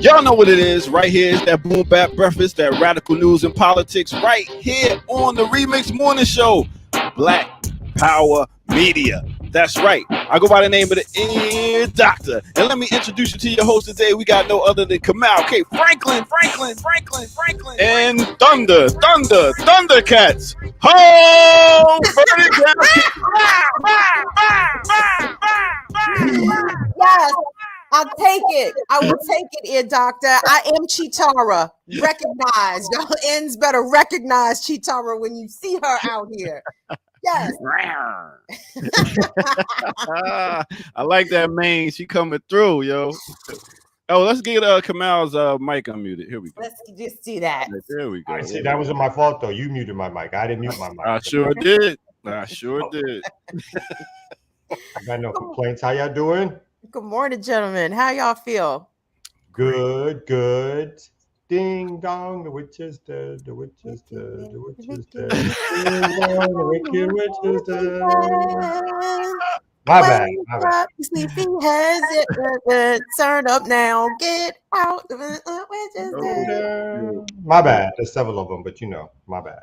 Y'all know what it is. Right here is that boom bap breakfast, that radical news and politics. Right here on the Remix Morning Show, Black Power Media. That's right. I go by the name of the Ear Doctor. And let me introduce you to your host today. We got no other than Kamal K. Franklin. And Thundercats. Ho! Burn it down. Yes, I'll take it. I will take it, Ear Doctor. I am Chitara. Recognize. Y'all ends better recognize Chitara when you see her out here. Yes. I like that mane. She coming through, yo. Oh, let's get Kamal's mic unmuted. Here we go. Let's just see that. There we go. I see, that wasn't my fault though. You muted my mic. I didn't mute my mic. I sure did. I got no complaints. How y'all doing? Good morning, gentlemen. How y'all feel? Good. Ding dong, the witch is dead. The witch is dead. The witch is dead. Ding dong, the wicked witch is dead. My bad. Sleepy has it. Turn up now. Get out. My bad. There's several of them, but my bad.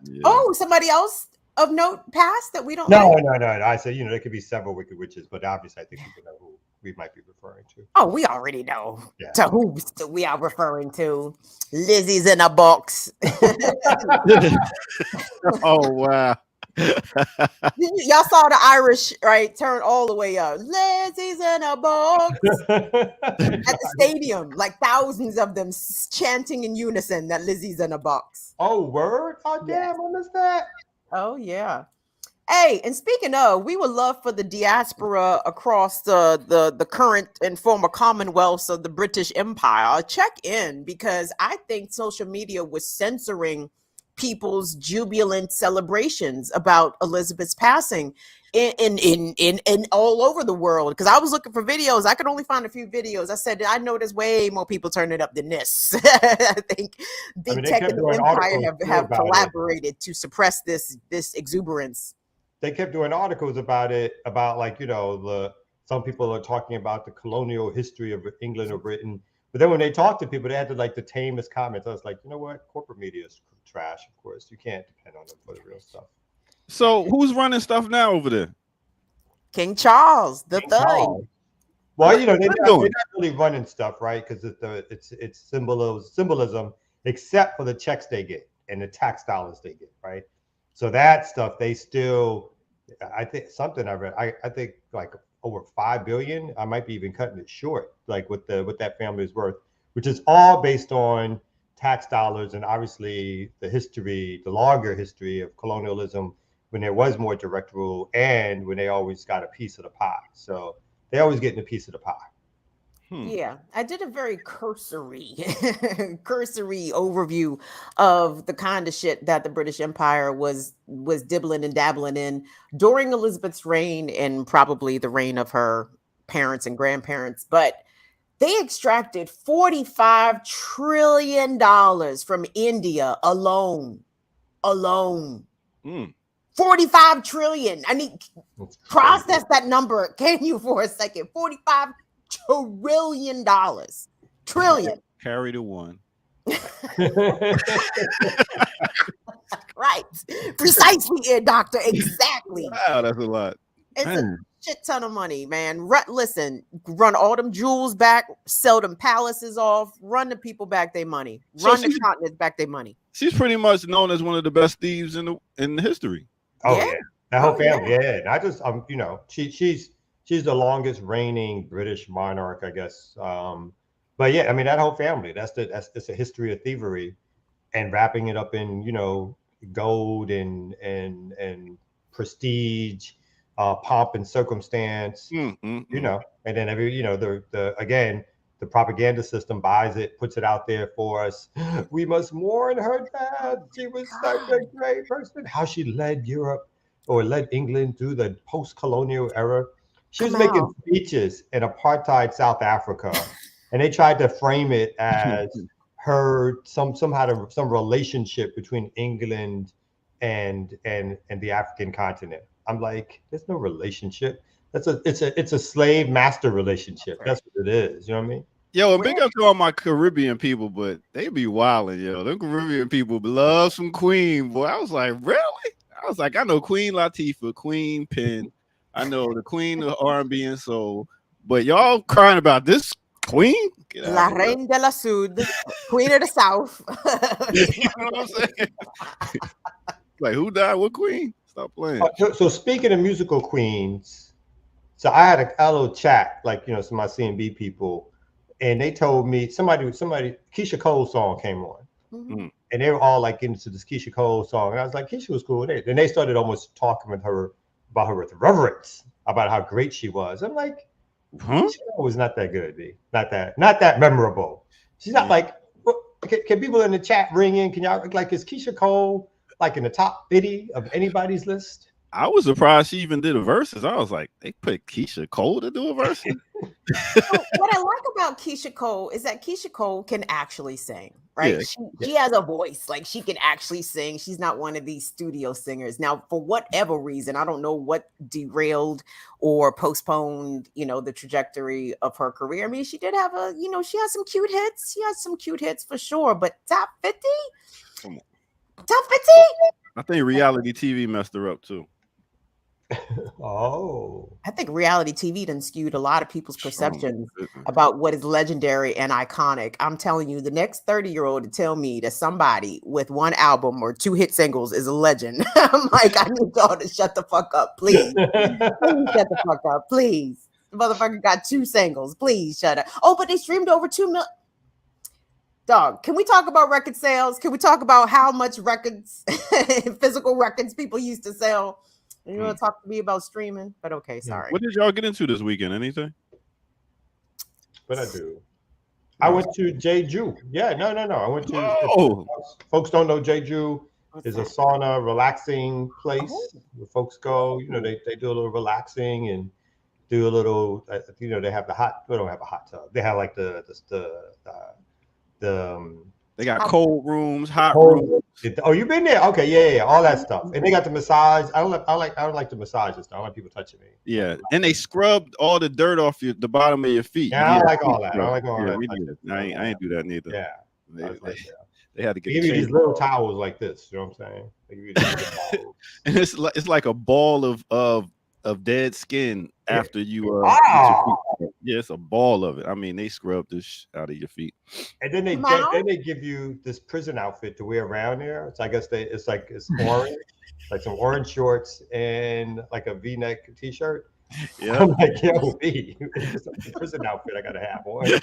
Yeah. Oh, somebody else of note passed that we don't No. know? I said, there could be several wicked witches, but obviously I think people know who we might be referring to. Oh, we already know to who we are referring to. Lizzie's in a box. Oh, wow. Y'all saw the Irish, right? Turn all the way up. Lizzie's in a box. At the stadium, like thousands of them chanting in unison that Lizzie's in a box. Oh, word? Oh, damn, I missed that. Oh, yeah. Hey, and speaking of, we would love for the diaspora across the current and former commonwealths of the British Empire check in, because I think social media was censoring people's jubilant celebrations about Elizabeth's passing in all over the world. Because I was looking for videos, I could only find a few videos. I said I know there's way more people turning up than this. I think big tech and the empire have collaborated to suppress this exuberance. They kept doing articles about it, about some people are talking about the colonial history of England or Britain. But then when they talk to people, they had the tamest comments. I was like, you know what? Corporate media is trash, of course. You can't depend on them for the real stuff. So who's running stuff now over there? King Charles the Third. Well, they're not really running stuff, right? Because it's symbolism, except for the checks they get and the tax dollars they get, right? So that stuff, they still, I think something I read, I think like over 5 billion. I might be even cutting it short, like what that family is worth, which is all based on tax dollars and obviously the longer history of colonialism when there was more direct rule and when they always got a piece of the pie. So they always getting a piece of the pie. Yeah, I did a very cursory overview of the kind of shit that the British Empire was dibbling and dabbling in during Elizabeth's reign and probably the reign of her parents and grandparents. But they extracted $45 trillion from India alone. 45 trillion. I mean, process that number, can you, for a second? $45 trillion. Trillion. Carry the one. Right. Precisely, Ear Doctor. Exactly. Wow, that's a lot. It's a shit ton of money, man. Listen, run all them jewels back, sell them palaces off, run the people back their money, run the continents back their money. She's pretty much known as one of the best thieves in history. Oh yeah, that whole family. Yeah, not just she's the longest reigning British monarch, I guess. But yeah, I mean that whole family. That's a history of thievery, and wrapping it up in gold and prestige, pomp and circumstance. And then the propaganda system buys it, puts it out there for us. We must mourn her death. She was such a great person. How she led Europe or led England through the post-colonial era. She was making speeches in apartheid South Africa, and they tried to frame it as some relationship between England and the African continent. I'm like, there's no relationship. It's a slave master relationship. That's what it is. You know what I mean? Yo, and big up to all my Caribbean people, but they be wilding, yo. Them Caribbean people love some Queen, boy. I was like, really? I was like, I know Queen Latifah, Queen Pen, I know the Queen of R&B and soul, but y'all crying about this Queen? La Reine de la Sud, Queen of the South. You know what I'm saying? Like, who died? What Queen? Stop playing. So speaking of musical queens, so I had a little chat, like, you know, some of my CnB people, and they told me somebody, Keisha Cole song came on, and they were all like into this Keisha Cole song, and I was like, Keisha was cool. And they started almost talking with her about her with reverence, about how great she was. I'm like, Keisha Cole was not that good, B. Not that memorable. She's not like. Can people in the chat ring in? Can y'all like, is Keisha Cole like in the top 50 of anybody's list? I was surprised she even did a verses. I was like, they put Keisha Cole to do a verse. What I like about Keisha Cole is that Keisha Cole can actually sing, right? Yeah. She has a voice, like she can actually sing. She's not one of these studio singers. Now, for whatever reason, I don't know what derailed or postponed, you know, the trajectory of her career. I mean, she did have she has some cute hits. She has some cute hits for sure, but top 50? Top 50? I think reality TV messed her up too. Oh, I think reality TV done skewed a lot of people's perceptions about what is legendary and iconic. I'm telling you, the next 30-year-old to tell me that somebody with one album or 2 hit singles is a legend. I'm like, I need y'all to shut the fuck up, please. Please shut the fuck up, please. The motherfucker got 2 singles. Please shut up. Oh, but they streamed over 2 million. Dog, can we talk about record sales? Can we talk about how much records, physical records people used to sell? You want to talk to me about streaming? But okay, sorry. What did y'all get into this weekend? Anything? What I do? I went to Jeju. Yeah, no. I went to. Folks don't know Jeju is a sauna, relaxing place where folks go. You know, they do a little relaxing and do a little. You know, they have the hot. They don't have a hot tub. They have like the they got cold rooms, hot rooms. Oh, you've been there? Okay, yeah, all that stuff. And they got the massage. I don't like the massages. I don't like people touching me. Yeah, and they scrubbed all the dirt off the bottom of your feet. Yeah, I don't like all that. I don't like all that. We did. I ain't do that neither. Yeah, they had to get. They give you these little towels like this. You know what I'm saying? They give you these and it's like a ball of dead skin after you yeah, it's a ball of it. I mean, they scrub this out of your feet, and then they give you this prison outfit to wear around there. So I guess it's orange, like some orange shorts and like a V-neck t-shirt. Yeah, I'm like, yo, it's a prison outfit I gotta have on to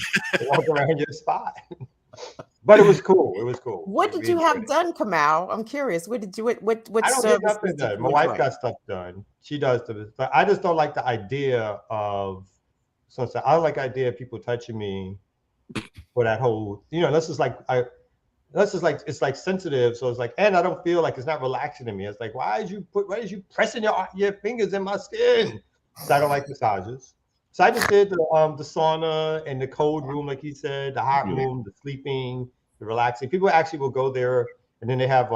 walk around your spot. But it was cool. What did you have done, Kamal? I'm curious. What did you? What? I don't get nothing done. My wife got stuff done. She does but I just don't like the idea of. So I don't like the idea of people touching me for that whole. You know, it's like sensitive. So it's like, and I don't feel like it's not relaxing to me. It's like, why is you pressing your fingers in my skin? So I don't like massages. So I just did the sauna and the cold room, like he said, the hot room, the sleeping, the relaxing. People actually will go there, and then they have,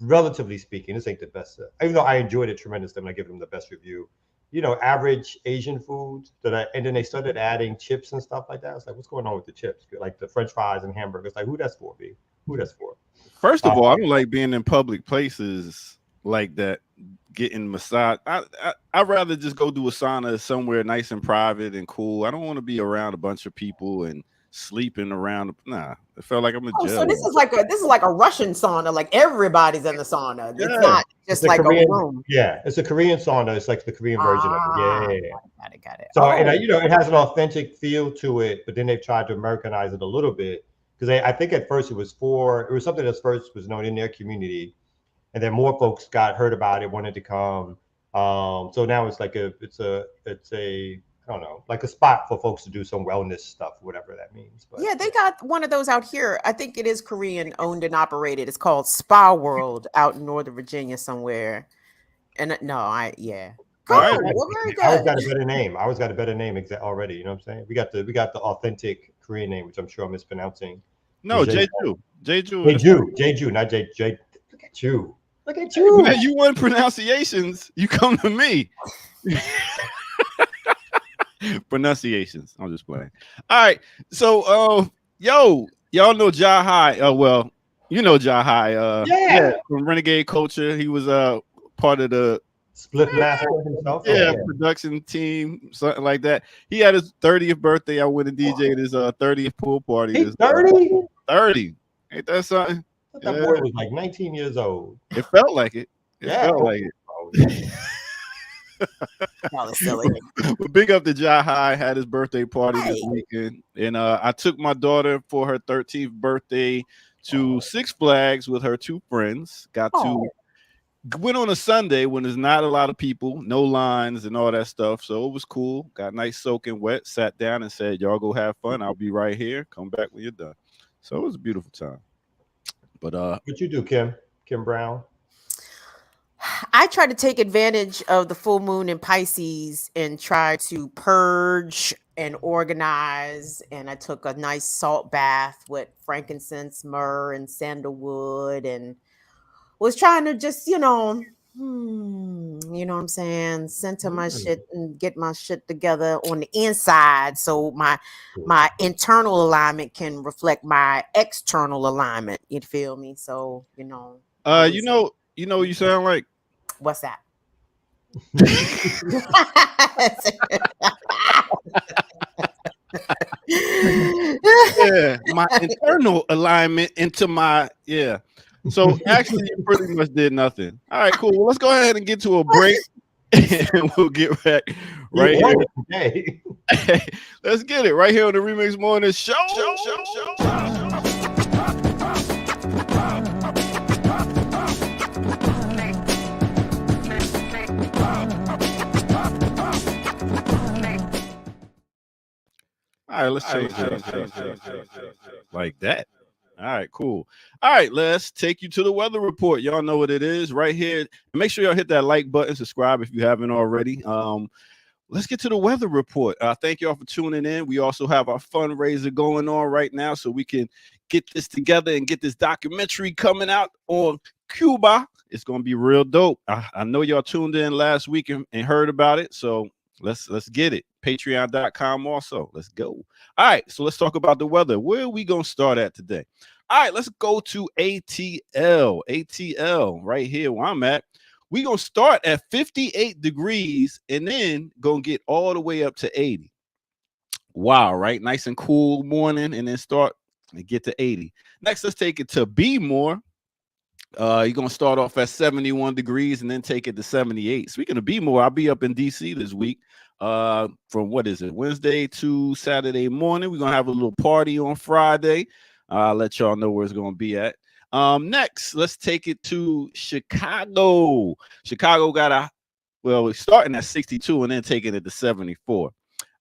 relatively speaking, this ain't the best. Even though I enjoyed it tremendously, I'm gonna give them the best review. You know, average Asian food and then they started adding chips and stuff like that. I was like, what's going on with the chips? Like the French fries and hamburgers. Like, who that's for, B? Who that's for? First of all, I don't like being in public places like that, getting massage. I'd rather just go do a sauna somewhere nice and private and cool. I don't want to be around a bunch of people and sleeping around. Nah, it felt like I'm a jail. So this is like a Russian sauna. Like everybody's in the sauna. It's not just like Korean, a room. Yeah, it's a Korean sauna. It's like the Korean version of it. Yeah. Got it. So and you know, it has an authentic feel to it, but then they've tried to Americanize it a little bit because I think at first it was something that first was known in their community, and then more folks heard about it, wanted to come. So now it's like it's a I don't know, like a spot for folks to do some wellness stuff, whatever that means. But yeah, they got one of those out here. I think it is Korean owned and operated. It's called Spa World out in Northern Virginia somewhere. And no, Cool. Right. Well, very good. I always got a better name. Already. You know what I'm saying? We got the authentic Korean name, which I'm sure I'm mispronouncing. No, Jeju, not J. Look at you. Man, you want pronunciations? You come to me. Pronunciations. I'm just playing. All right. So, y'all know Ja High. Well, you know Ja High. Yeah, from Renegade Culture. He was part of the Split master himself. production team, something like that. He had his 30th birthday. I went and DJ'd his 30th pool party. He's 30? 30. Ain't that something? That boy was like 19 years old. It felt like it. It felt like it. Y'all are silly. But big up to Ja High. Had his birthday party this weekend, and I took my daughter for her 13th birthday to Six Flags with her two friends. Went on a Sunday when there's not a lot of people, no lines and all that stuff. So it was cool. Got nice soaking wet. Sat down and said, "Y'all go have fun. I'll be right here. Come back when you're done." So it was a beautiful time. But what you do, Kim Brown? I try to take advantage of the full moon in Pisces and try to purge and organize. And I took a nice salt bath with frankincense, myrrh, and sandalwood, and was trying to just, you know what I'm saying, center my shit and get my shit together on the inside, so my internal alignment can reflect my external alignment. You feel me? So you know you sound like. What's that? Yeah, my internal alignment into my So actually, you pretty much did nothing. All right, cool. Well, let's go ahead and get to a break, and we'll get back right here. Hey. Let's get it right here on the Remix Morning Show. All right, let's change it like that. All right, cool. All right, let's take you to the weather report. Y'all know what it is right here. Make sure y'all hit that like button, subscribe if you haven't already. Let's get to the weather report. Thank y'all for tuning in. We also have our fundraiser going on right now, so we can get this together and get this documentary coming out on Cuba. It's gonna be real dope. I know y'all tuned in last week and heard about it, so let's get it. Patreon.com also. Let's go. All right, so let's talk about the weather. Where are we gonna start at today? All right, let's go to ATL right here where I'm at. We're going to start at 58 degrees and then going to get all the way up to 80. Wow, right? Nice and cool morning, and then start and get to 80. Next, let's take it to Bmore. You're going to start off at 71 degrees and then take it to 78. Speaking of Bmore, I'll be up in D.C. this week from, Wednesday to Saturday morning. We're going to have a little party on Friday. I'll let y'all know where it's going to be at. Next, let's take it to Chicago. Chicago got we're starting at 62 and then taking it to 74. All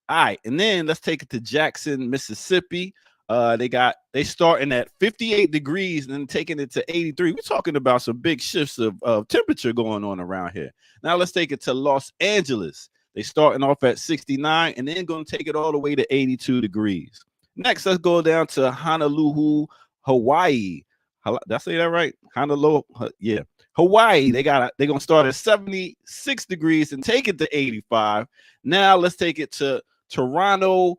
right, and then let's take it to Jackson, Mississippi. They starting at 58 degrees and then taking it to 83. We're talking about some big shifts of temperature going on around here. Now let's take it to Los Angeles. They starting off at 69 and then going to take it all the way to 82 degrees. Next, let's go down to Honolulu, Hawaii. Did I say that right? Honolulu, yeah. Hawaii, they're gonna start at 76 degrees and take it to 85. Now let's take it to Toronto,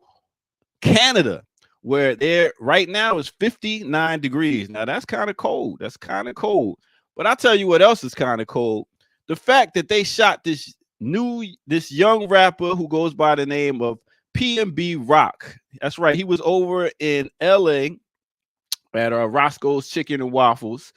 Canada, where they're right now is 59 degrees. Now that's kind of cold. But I'll tell you what else is kind of cold. The fact that they shot this young rapper who goes by the name of PnB Rock. That's right. He was over in LA at Roscoe's Chicken and Waffles,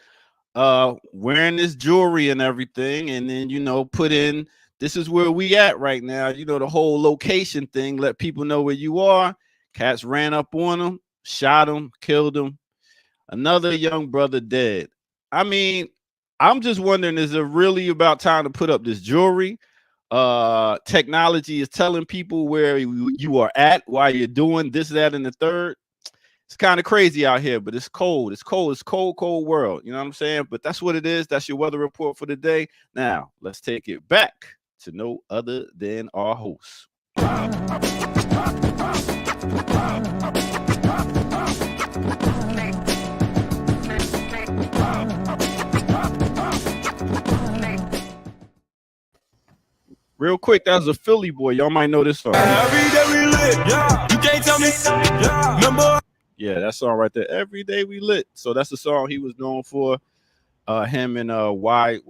wearing this jewelry and everything, and then put in, this is where we at right now, the whole location thing, let people know where you are. Cats ran up on him, shot him, killed him. Another young brother dead. I mean, I'm just wondering, is it really about time to put up this jewelry? Technology is telling people where you are at while you're doing this, that, and the third. It's kind of crazy out here, but it's cold. It's cold world. You know what I'm saying? But that's what it is. That's your weather report for the day. Now, let's take it back to no other than our host. Real quick, that was a Philly boy. Y'all might know this song. Every day we lit, yeah. You can't tell me, yeah. Remember? Yeah, that song right there. Every day we lit. So that's the song he was known for. Him and YF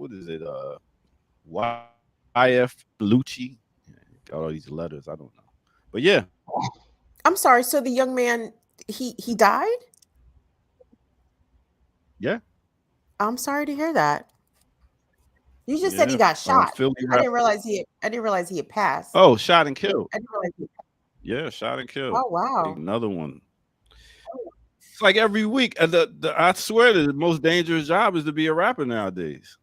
Lucci. Got all these letters. I don't know. But yeah. I'm sorry. So the young man, he died? Yeah. I'm sorry to hear that. You just said he got shot. I didn't realize he had passed. Oh, shot and killed. I didn't realize Yeah, shot and killed. Oh wow. Another one. It's like every week. I swear the most dangerous job is to be a rapper nowadays.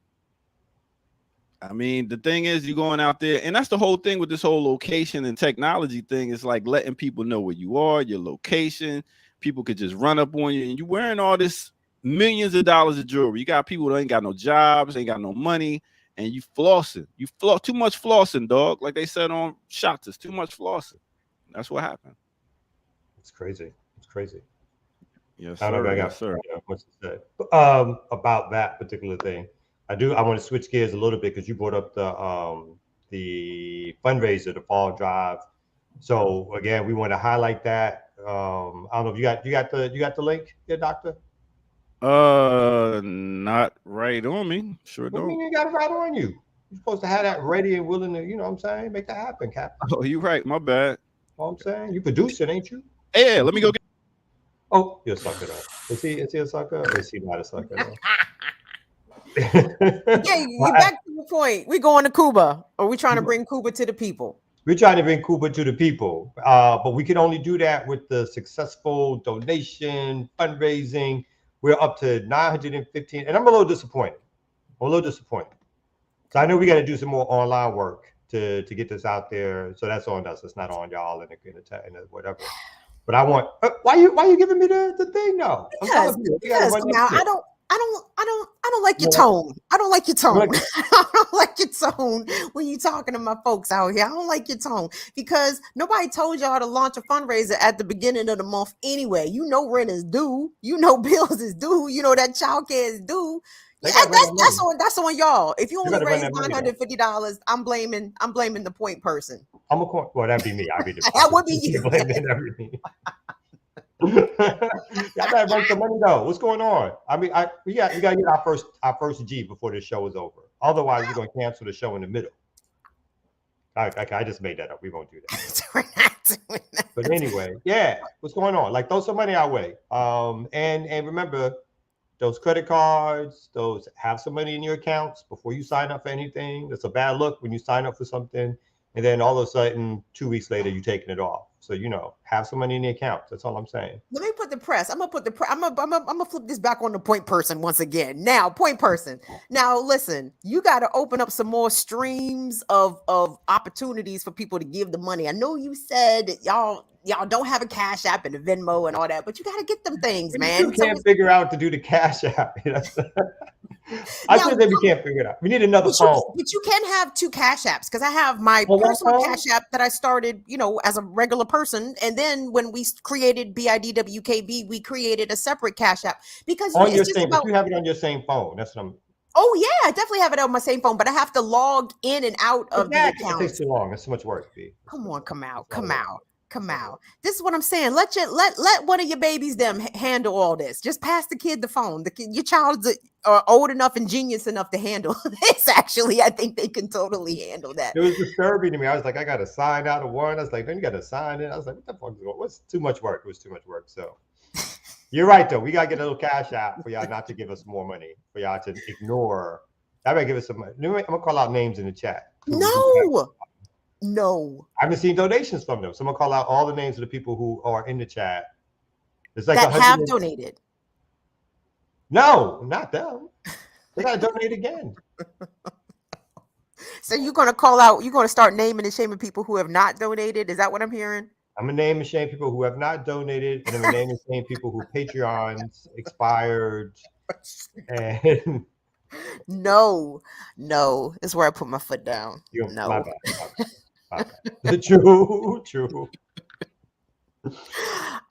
I mean, the thing is, you're going out there, and that's the whole thing with this whole location and technology thing. It's like letting people know where you are, your location. People could just run up on you, and you're wearing all this millions of dollars of jewelry. You got people that ain't got no jobs, ain't got no money, and you flossing. You floss too much flossing, dog. Like they said on Shots, it's too much flossing. That's what happened. It's crazy. It's crazy. Yes, I don't know if I got sir. Much to say about that particular thing. I want to switch gears a little bit because you brought up the fundraiser, the fall drive. So again, we want to highlight that. I don't know if you got the link there, Doctor. Not right on me. Sure What do don't. you mean you got it right on you? You're supposed to have that ready and willing to, you know what I'm saying, make that happen, Captain. Oh, you're right. My bad. You know what I'm saying? You produce it, ain't you? Yeah, let me go get. Oh, you're a sucker though. Is he a sucker or is he not a sucker though? Yeah, you back to the point. We going to Cuba, or we trying to bring Cuba to the people? We're trying to bring Cuba to the people, but we can only do that with the successful donation, fundraising. We're up to 915, and I'm a little disappointed. So I know we got to do some more online work to get this out there. So that's on us. It's not on y'all and whatever. But I want. Why you giving me the thing though? Because I don't like your tone. I don't like your tone. I don't like your tone when you're talking to my folks out here. I don't like your tone because nobody told y'all to launch a fundraiser at the beginning of the month anyway. You know rent is due. You know bills is due. You know that child care is due. Yeah, that's on y'all. If you only raise $950, I'm blaming the point person. Well, that'd be me. I'd be the that would be you. Blaming everything. Y'all gotta run some money though. What's going on? I mean, we gotta get our first G before the show is over. Otherwise, we're gonna cancel the show in the middle. I just made that up. We won't do that. We're not doing that. But anyway, yeah. What's going on? Like, throw some money our way. And remember, those credit cards, have some money in your accounts before you sign up for anything. That's a bad look when you sign up for something, and then all of a sudden, 2 weeks later, you're taking it off. So, have some money in the accounts. That's all I'm saying. Let me put the press. I'm gonna flip this back on the point person once again. Now, point person. Now, listen, you got to open up some more streams of opportunities for people to give the money. I know you said y'all don't have a Cash App and a Venmo and all that, but you got to get them things, man. You can't figure out to do the Cash App. I said that we can't figure it out. We need another phone. But you can have two Cash Apps because I have my personal Cash App that I started, as a regular person. And then when we created BIDWKB, we created a separate Cash App because but you have it on your same phone. That's what I'm. Oh yeah, I definitely have it on my same phone, but I have to log in and out of the account. It takes too long. It's too much work, B. Come on, come out. This is what I'm saying. Let one of your babies handle all this. Just pass the kid the phone. Your child are old enough and genius enough to handle this. Actually, I think they can totally handle that. It was disturbing to me. I was like, I got to sign out of one. I was like, then you got to sign in. I was like, what the fuck is going on? What's too much work? It was too much work. So you're right, though. We got to get a little Cash App for y'all not to give us more money, for y'all to ignore. I better give us some money. I'm going to call out names in the chat. No. I haven't seen donations from them. So I'm going to call out all the names of the people who are in the chat. It's like that have donated. No, not them. They got to donate again. So you're going to start naming and shaming people who have not donated? Is that what I'm hearing? I'm going to name and shame people who have not donated, and I'm going to name and shame people who Patreons expired. And No, it's where I put my foot down. No. My bad. True.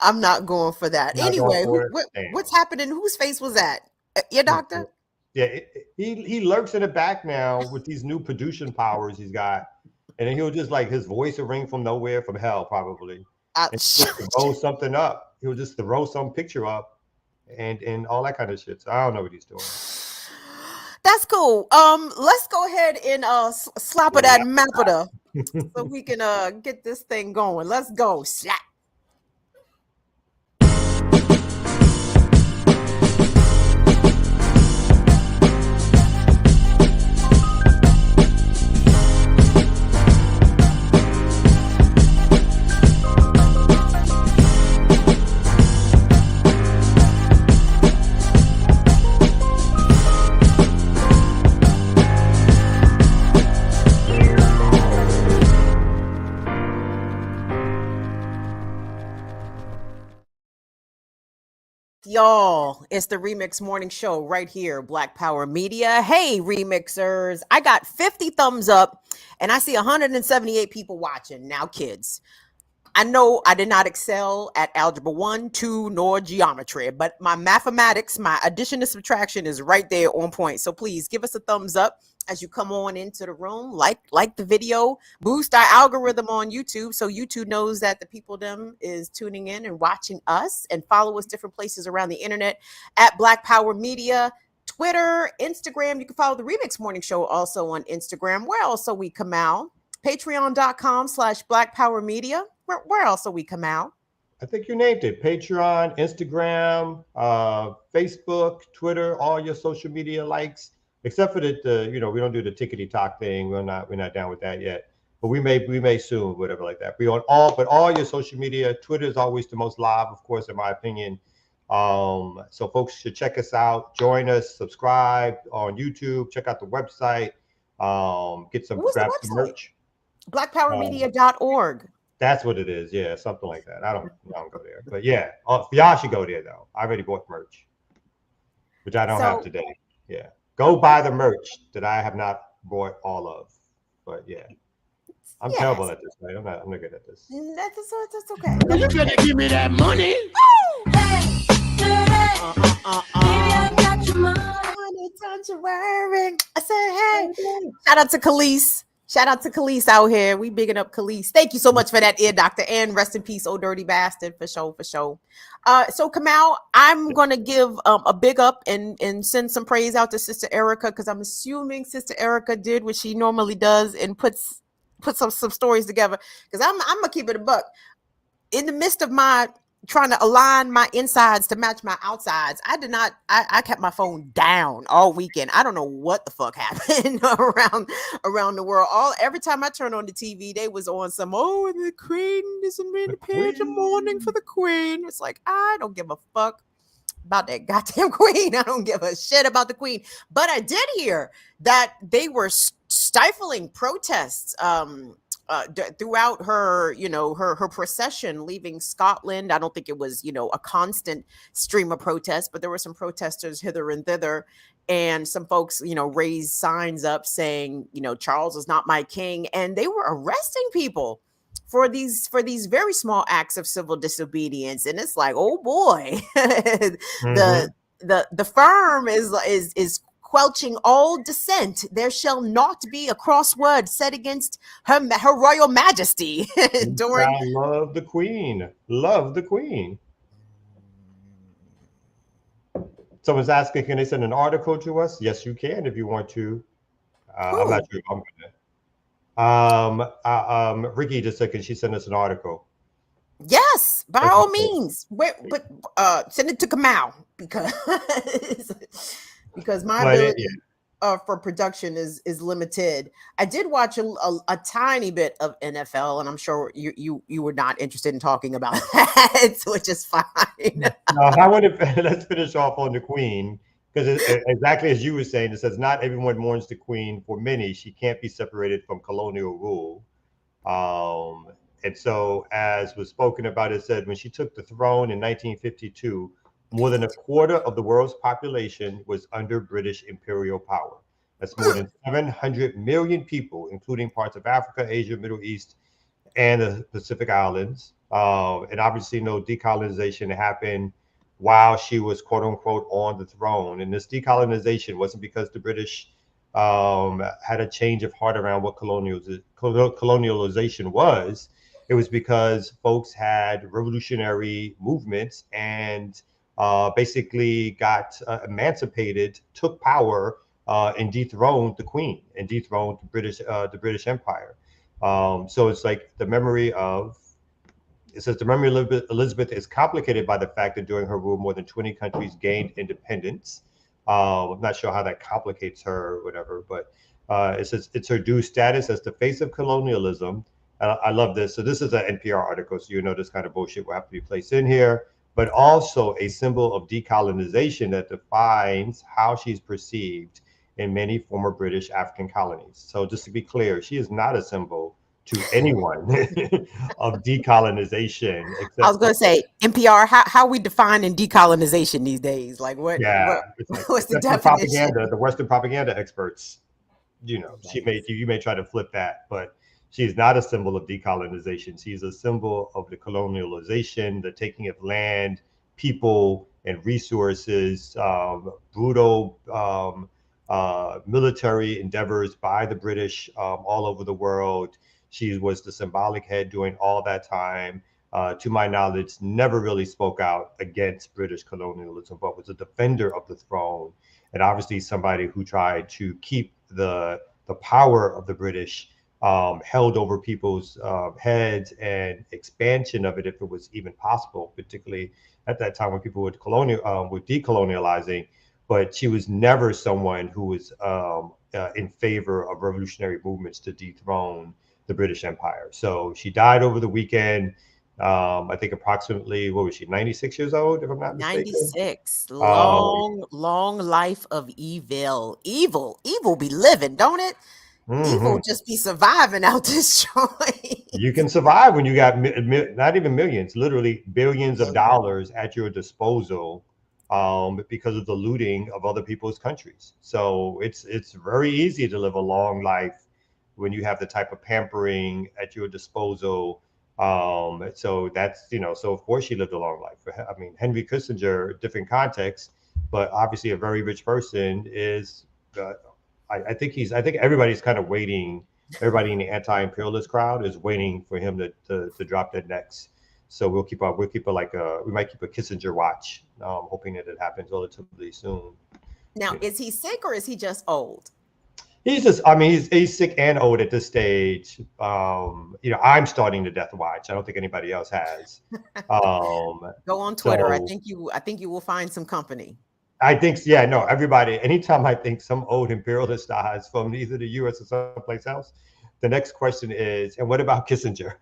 I'm not going for that. Anyway, what's happening? Whose face was that? Your doctor? Yeah, he lurks in the back now with these new production powers he's got, and then he'll just like his voice will ring from nowhere, from hell probably, and he'll just That's throw something up. He'll just throw some picture up, and all that kind of shit. So I don't know what he's doing. cool. Let's go ahead and slap it at Mapita so we can get this thing going. Let's go. Slap. Y'all, it's the Remix Morning Show right here, Black Power Media. Hey, remixers, I got 50 thumbs up and I see 178 people watching. Now, kids, I know I did not excel at algebra 1, 2, nor geometry, but my mathematics, my addition and subtraction is right there on point. So please give us a thumbs up as you come on into the room, like the video, boost our algorithm on YouTube so YouTube knows that the people them is tuning in and watching us, and follow us different places around the internet at Black Power Media, Twitter, Instagram. You can follow the Remix Morning Show also on Instagram. Where else are we come out? Patreon.com/Black Power Media. Where else are we come out? I think you named it. Patreon, Instagram, Facebook, Twitter, all your social media likes. Except for the we don't do the tickety talk thing. We're not down with that yet. But we may soon, whatever like that. We on all your social media. Twitter is always the most live, of course, in my opinion. So folks should check us out, join us, subscribe on YouTube, check out the website, grab some merch. BlackPowerMedia.org. That's what it is. Yeah, something like that. I don't go there. But yeah, y'all should go there though. I already bought merch, which I don't have today. Yeah. Go buy the merch that I have not bought all of. But yeah, I'm terrible at this, right? I'm not good at this. That's okay. You better give me that money. Baby, I got your money, don't you worry. I said, hey. Shout out to Khalees. Shout out to Khalees out here. We bigging up Khalees. Thank you so much for that, ear doctor. And rest in peace, old dirty bastard, for sure. So Kamal, I'm gonna give a big up and send some praise out to Sister Erica, because I'm assuming Sister Erica did what she normally does and put some stories together. Because I'm gonna keep it a buck. In the midst of my trying to align my insides to match my outsides, I kept my phone down all weekend. I don't know what the fuck happened around the world. Every time I turn on the TV, they was on some, the Queen is in the page of mourning for the Queen. It's like, I don't give a fuck about that goddamn Queen. I don't give a shit about the Queen. But I did hear that they were stifling protests throughout her, her procession leaving Scotland. I don't think it was, a constant stream of protests, but there were some protesters hither and thither, and some folks, raised signs up saying, Charles is not my king, and they were arresting people for these very small acts of civil disobedience. And it's like, oh boy, the firm is quelching all dissent. There shall not be a cross word said against her royal majesty. I love the Queen. Love the Queen. Someone's asking, can they send an article to us? Yes, you can if you want to. I'm not sure if I'm gonna. Ricky just said, can she send us an article? Yes, by all means. But send it to Kamal, because my ability for production is limited. I did watch a tiny bit of NFL, and I'm sure you were not interested in talking about that, which is fine. No, I want to let's finish off on the Queen, because exactly as you were saying, it says not everyone mourns the Queen. For many, she can't be separated from colonial rule. And so, as was spoken about, it said when she took the throne in 1952. More than a quarter of the world's population was under British imperial power. That's more than 700 million people, including parts of Africa, Asia, Middle East, and the Pacific Islands. And obviously, no decolonization happened while she was, quote unquote, on the throne. And this decolonization wasn't because the British had a change of heart around what colonialization was, it was because folks had revolutionary movements and basically got emancipated, took power, and dethroned the Queen and dethroned the British Empire. So it's like the memory of it says the memory of Elizabeth is complicated by the fact that during her rule, more than 20 countries gained independence. I'm not sure how that complicates her or whatever, but it says it's her due status as the face of colonialism. I love this. So this is an NPR article, so you know this kind of bullshit will have to be placed in here, but also a symbol of decolonization that defines how she's perceived in many former British African colonies. So just to be clear, she is not a symbol to anyone of decolonization. I was going to say NPR. How we defining decolonization these days? Like what? Yeah, it's like, what's the except for definition? propaganda, the Western propaganda experts. You know, Nice. you may try to flip that, but she's not a symbol of decolonization. She's a symbol of the colonialization, the taking of land, people, and resources, brutal military endeavors by the British all over the world. She was the symbolic head during all that time. To my knowledge, never really spoke out against British colonialism, but was a defender of the throne, and obviously somebody who tried to keep the power of the British held over people's heads, and expansion of it, if it was even possible, particularly at that time when people were decolonializing. But she was never someone who was in favor of revolutionary movements to dethrone the British Empire. So she died over the weekend. I think approximately, what was she, 96 years old, if I'm not mistaken? 96. Um, Long life of evil. Evil be living, don't it? Evil mhm. just be surviving out this joint. You can survive when you got not even millions, literally billions of Billion. dollars at your disposal, because of the looting of other people's countries. So it's very easy to live a long life when you have the type of pampering at your disposal. So that's, so of course she lived a long life. I mean, Henry Kissinger, different context, but obviously a very rich person is. I think everybody's kind of waiting. Everybody in the anti-imperialist crowd is waiting for him to drop that next. So we might keep a Kissinger watch, hoping that it happens relatively soon. Now, is he sick or is he just old? He's just, I mean, he's sick and old at this stage. I'm starting the death watch. I don't think anybody else has. Go on Twitter. So I think you will find some company. I think, yeah, no, everybody, anytime I think some old imperialist dies from either the US or someplace else, the next question is, and what about Kissinger?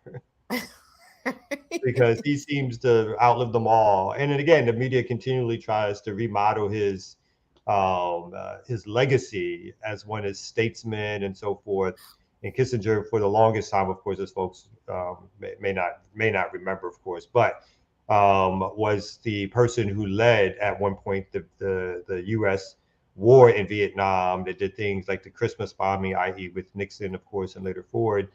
Because he seems to outlive them all. And then again, the media continually tries to remodel his legacy as one as statesman and so forth. And Kissinger, for the longest time, of course, as folks may not remember, of course, but was the person who led at one point the U.S. war in Vietnam. That did things like the Christmas bombing, i.e., with Nixon, of course, and later Ford.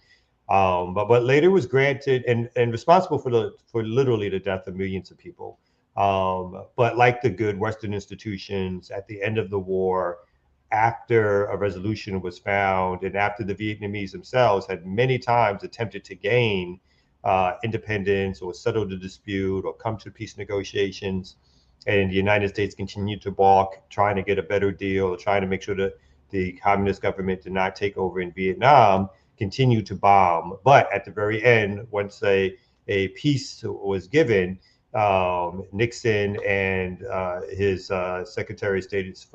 But later was granted and responsible for literally the death of millions of people. But like the good Western institutions, at the end of the war, after a resolution was found, and after the Vietnamese themselves had many times attempted to gain independence or settle the dispute or come to peace negotiations, and the United States continued to balk, trying to get a better deal, trying to make sure that the communist government did not take over in Vietnam, continued to bomb. But at the very end, once a peace was given, Nixon and his Secretary of State's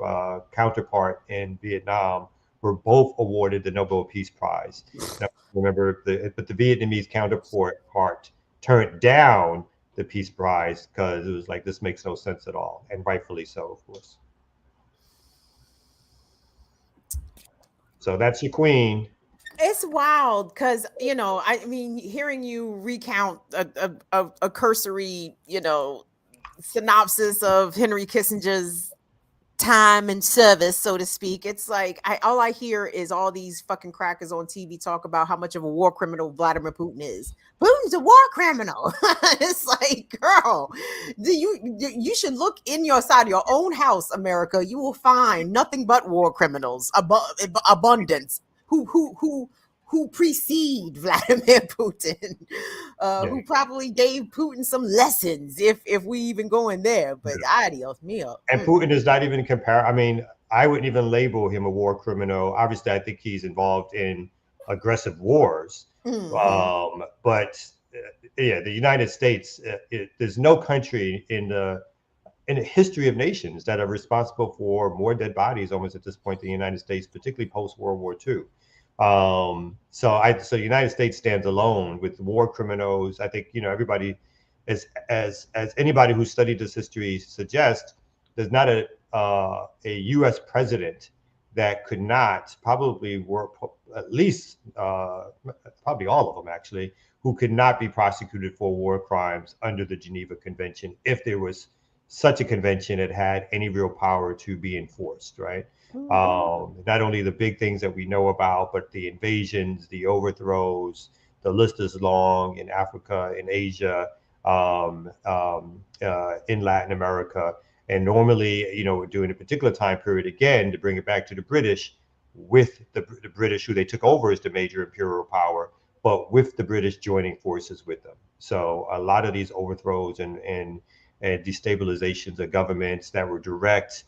counterpart in Vietnam were both awarded the Nobel Peace Prize. Now, remember, but the Vietnamese counterpart turned down the Peace Prize because it was like, this makes no sense at all, and rightfully so, of course. So that's your queen. It's wild because, I mean, hearing you recount a cursory, synopsis of Henry Kissinger's time and service, so to speak. It's like all I hear is all these fucking crackers on TV talk about how much of a war criminal Vladimir Putin is. Putin's a war criminal. It's like, girl, you should look in your side of your own house, America. You will find nothing but war criminals, abundance. Who precede Vladimir Putin, who probably gave Putin some lessons, if we even go in there. But adios mio. And Putin is not even I mean, I wouldn't even label him a war criminal. Obviously, I think he's involved in aggressive wars. But yeah, the United States, there's no country in the history of nations that are responsible for more dead bodies almost at this point than the United States, particularly post World War II. So the United States stands alone with war criminals. I think, everybody, as anybody who studied this history suggests, there's not a U.S. president that could not probably work, at least probably all of them actually, who could not be prosecuted for war crimes under the Geneva Convention if there was such a convention that had any real power to be enforced, right? Not only the big things that we know about, but the invasions, the overthrows, the list is long in Africa, in Asia, in Latin America. And normally, during a particular time period, again, to bring it back to the British, with the British, who they took over as the major imperial power, but with the British joining forces with them. So a lot of these overthrows and destabilizations of governments that were direct,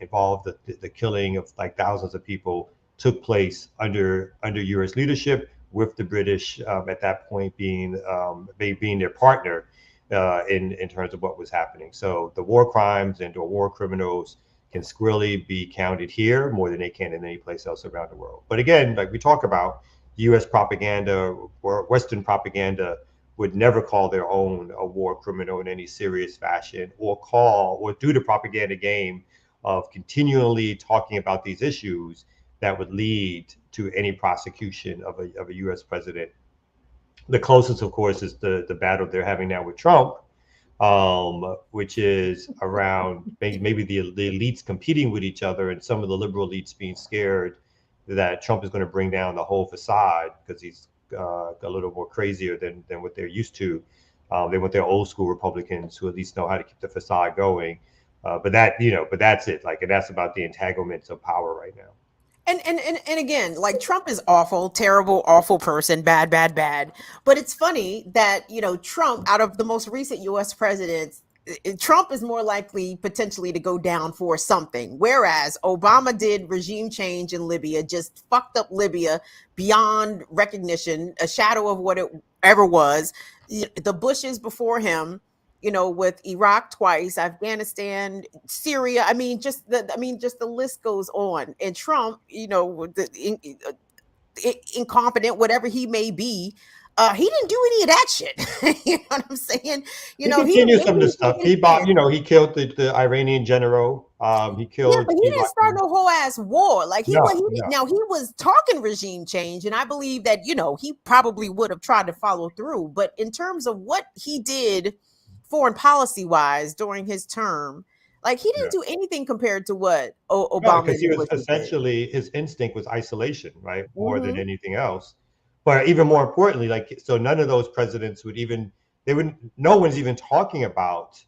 involved the killing of like thousands of people took place under U.S. leadership, with the British at that point being their partner in terms of what was happening. So the war crimes and war criminals can squarely be counted here more than they can in any place else around the world. But again, like we talk about, U.S. propaganda or Western propaganda would never call their own a war criminal in any serious fashion, or do the propaganda game of continually talking about these issues that would lead to any prosecution of a U.S. president. The closest, of course, is the battle they're having now with Trump, which is around maybe the elites competing with each other, and some of the liberal elites being scared that Trump is going to bring down the whole facade because he's a little more crazier than what they're used to. They want their old school Republicans who at least know how to keep the facade going. But that's it. And that's about the entanglements of power right now. And again, like, Trump is awful, terrible, awful person, bad. But it's funny that, Trump, out of the most recent U.S. presidents, Trump is more likely potentially to go down for something, whereas Obama did regime change in Libya, just fucked up Libya beyond recognition, a shadow of what it ever was. The Bushes before him, with Iraq twice, Afghanistan, Syria. Just the list goes on. And Trump, incompetent, whatever he may be, he didn't do any of that shit. You know what I'm saying? He continued some of the stuff. He killed the Iranian general. He killed. Yeah, but he didn't start no whole ass war. Like Now he was talking regime change, and I believe that he probably would have tried to follow through. But in terms of what he did, foreign policy wise, during his term, like, he didn't do anything compared to what Obama did. Because he was essentially, his instinct was isolation, right, more than anything else. But even more importantly, so none of those presidents no one's even talking about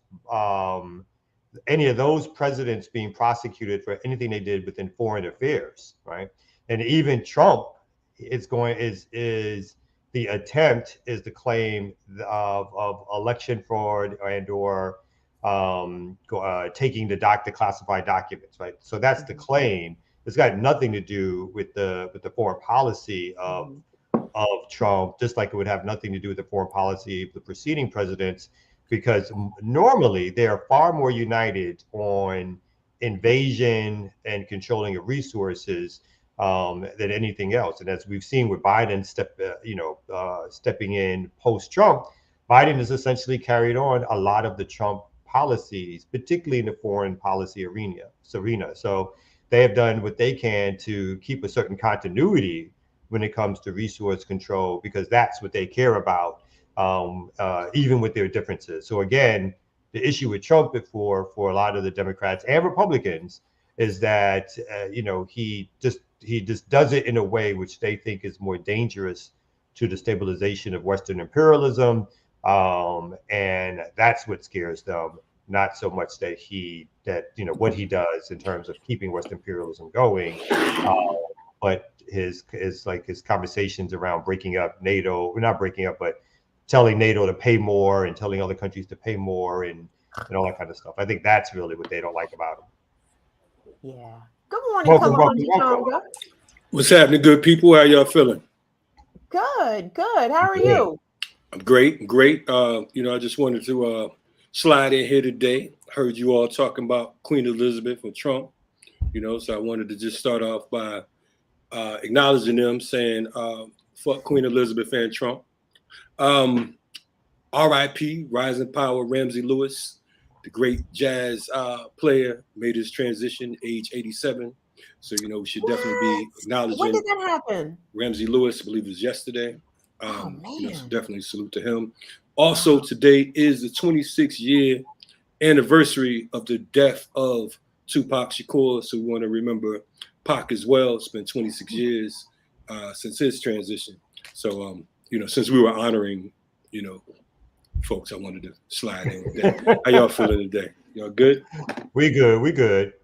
any of those presidents being prosecuted for anything they did within foreign affairs, right? And even Trump is the attempt is the claim of election fraud or taking the classified documents, right? So that's the claim. It's got nothing to do with the foreign policy of Trump, just like it would have nothing to do with the foreign policy of the preceding presidents, because normally they are far more united on invasion and controlling of resources than anything else. And as we've seen with Biden stepping in post-Trump, Biden has essentially carried on a lot of the Trump policies, particularly in the foreign policy arena. So they have done what they can to keep a certain continuity when it comes to resource control, because that's what they care about, even with their differences. So again, issue with Trump before for a lot of the Democrats and Republicans is that he just does it in a way which they think is more dangerous to the stabilization of Western imperialism, and that's what scares them. Not so much that what he does in terms of keeping Western imperialism going, but his conversations around breaking up NATO, not breaking up, but telling NATO to pay more and telling other countries to pay more and all that kind of stuff. I think that's really what they don't like about him. Yeah. Good morning, welcome. What's happening, good people? How y'all feeling? Good. How are you? I'm great. I just wanted to slide in here today. Heard you all talking about Queen Elizabeth and Trump, so I wanted to just start off by acknowledging them, saying fuck Queen Elizabeth and Trump. R.I.P. Rising Power Ramsey Lewis, the great jazz player, made his transition, age 87. So, we should definitely be acknowledging. When did that happen? Ramsey Lewis, I believe it was yesterday. Oh, man. So definitely salute to him. Also, today is the 26-year anniversary of the death of Tupac Shakur. So we want to remember Pac as well. It's been 26 years since his transition. So, since we were honoring, folks, I wanted to slide in with that. How y'all feeling today? Y'all good? We good.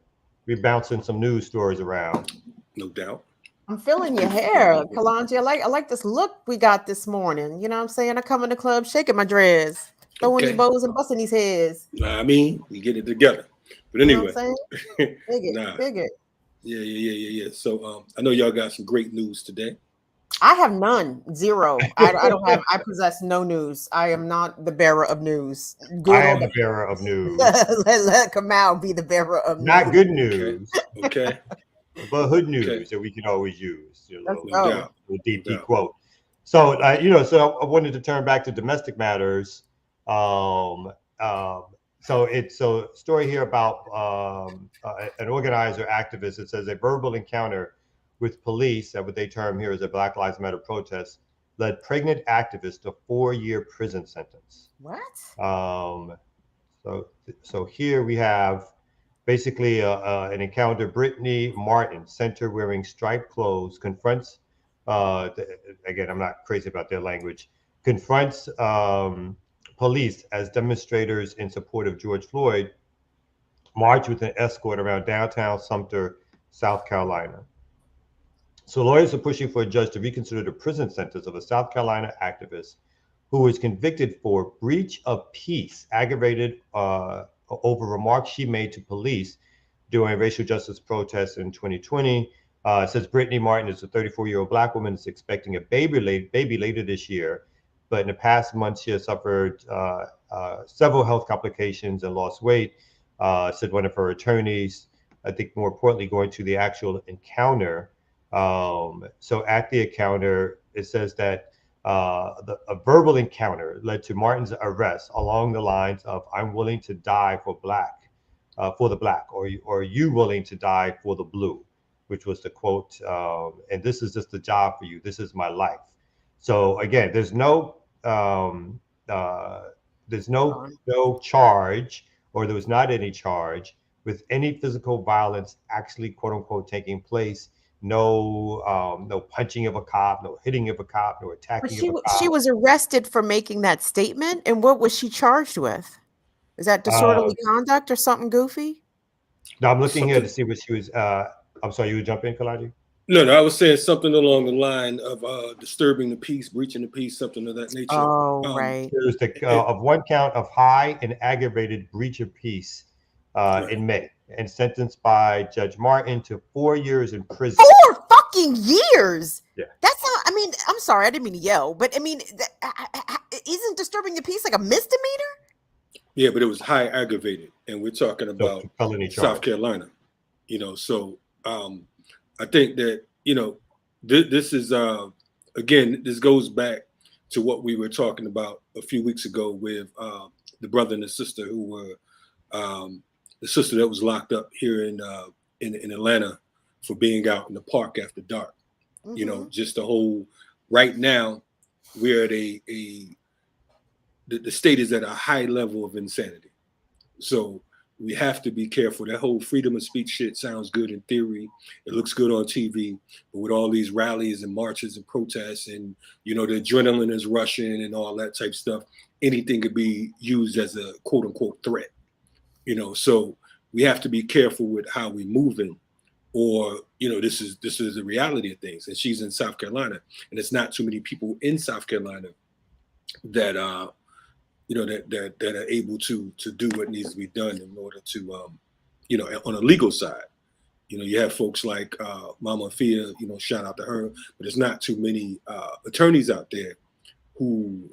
We bouncing some news stories around. No doubt. I'm feeling your hair, Kalonji. I like this look we got this morning. You know what I'm saying? I come in the club shaking my dreads, throwing these bows and busting these heads. We get it together. But anyway. You know what I'm Big it. Yeah. So I know y'all got some great news today. I have none. Zero. I possess no news. I am not the bearer of news. I am the bearer of news. let Kamal be the bearer of news. Not good news. Okay. But hood news that we can always use. Little deep quote. So, so I wanted to turn back to domestic matters. So story here about an organizer activist. It says a verbal encounter with police, that what they term here as a Black Lives Matter protest, led pregnant activist to 4-year prison sentence. What? So here we have basically an encounter. Brittany Martin, center wearing striped clothes, confronts, again, I'm not crazy about their language, confronts police as demonstrators in support of George Floyd march with an escort around downtown Sumter, South Carolina. So lawyers are pushing for a judge to reconsider the prison sentence of a South Carolina activist who was convicted for breach of peace, aggravated over remarks she made to police during racial justice protests in 2020. Says Brittany Martin is a 34-year-old Black woman, is expecting a baby later this year. But in the past months, she has suffered several health complications and lost weight, said one of her attorneys. I think more importantly, going to the actual encounter. So at the encounter, it says that a verbal encounter led to Martin's arrest along the lines of "I'm willing to die for the black," or "Are you willing to die for the blue?" which was the quote. And this is just the job for you. This is my life. So again, there's no charge, or there was not any charge with any physical violence actually, quote unquote, taking place. No punching of a cop, no hitting of a cop, no attacking of a cop. She was arrested for making that statement. And what was she charged with? Is that disorderly conduct or something goofy? No, I'm looking here to see what she was. I'm sorry, you would jump in, Kalaji? No, I was saying something along the line of disturbing the peace, breaching the peace, something of that nature. Oh, right. There's of one count of high and aggravated breach of peace in May, and sentenced by Judge Martin to 4 years in prison. 4 fucking years. Yeah. That's not, I mean, I'm sorry, I didn't mean to yell, but I mean, isn't disturbing the peace like a misdemeanor? Yeah, but it was high aggravated, and we're talking about felony South Carolina. So I think that, this is, again, this goes back to what we were talking about a few weeks ago with the brother and the sister who were, the sister that was locked up here in Atlanta for being out in the park after dark. Mm-hmm. Just the whole, right now, we're at the state is at a high level of insanity. So we have to be careful. That whole freedom of speech shit sounds good in theory. It looks good on TV, but with all these rallies and marches and protests and, you know, the adrenaline is rushing and all that type stuff, anything could be used as a quote unquote threat, you know. So we have to be careful with how we moving, or, you know, this is the reality of things. And she's in South Carolina, and it's not too many people in South Carolina that you know, that are able to do what needs to be done in order to, you know, on a legal side. You know, you have folks like Mama Fia, you know, shout out to her, but there's not too many attorneys out there who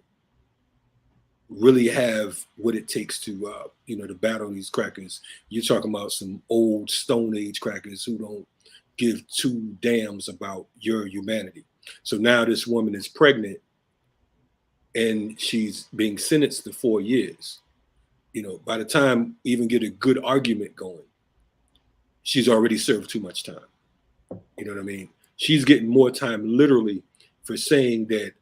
really have what it takes to, you know, to battle these crackers. You're talking about some old Stone Age crackers who don't give two damns about your humanity. So now this woman is pregnant and she's being sentenced to 4 years. You know, by the time we even get a good argument going, she's already served too much time. You know what I mean? She's getting more time literally for saying that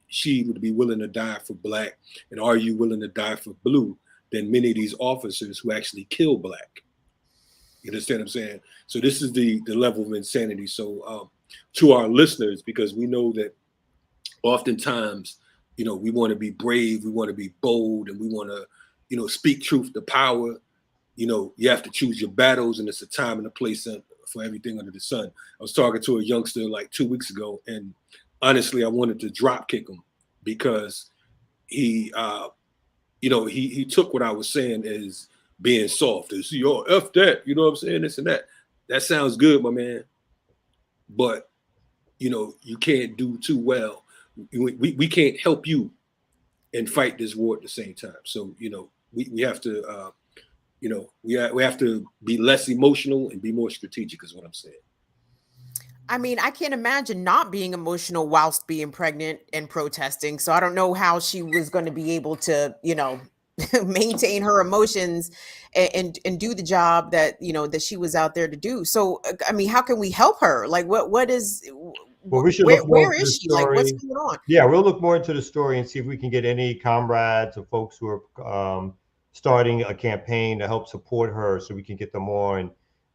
she would be willing to die for black, and are you willing to die for blue, than many of these officers who actually kill black. You understand what I'm saying? So this is the level of insanity. So to our listeners, because we know that oftentimes, you know, we want to be brave, we want to be bold, and we want to, you know, speak truth to power. You know, you have to choose your battles, and it's a time and a place for everything under the sun. I was talking to a youngster like 2 weeks ago, and honestly, I wanted to drop kick him because he, you know, he took what I was saying as being soft. It's, yo, F that, you know what I'm saying, this and that. That sounds good, my man. But, you know, you can't do too well. We can't help you and fight this war at the same time. So, you know, we have to, you know, we have to be less emotional and be more strategic is what I'm saying. I mean, I can't imagine not being emotional whilst being pregnant and protesting. So I don't know how she was going to be able to, you know, maintain her emotions and do the job that, you know, that she was out there to do. So, I mean, how can we help her? Like, what is, well, we should look more where into is the she? Like, what's story. going on? Yeah, we'll look more into the story and see if we can get any comrades or folks who are starting a campaign to help support her so we can get them on.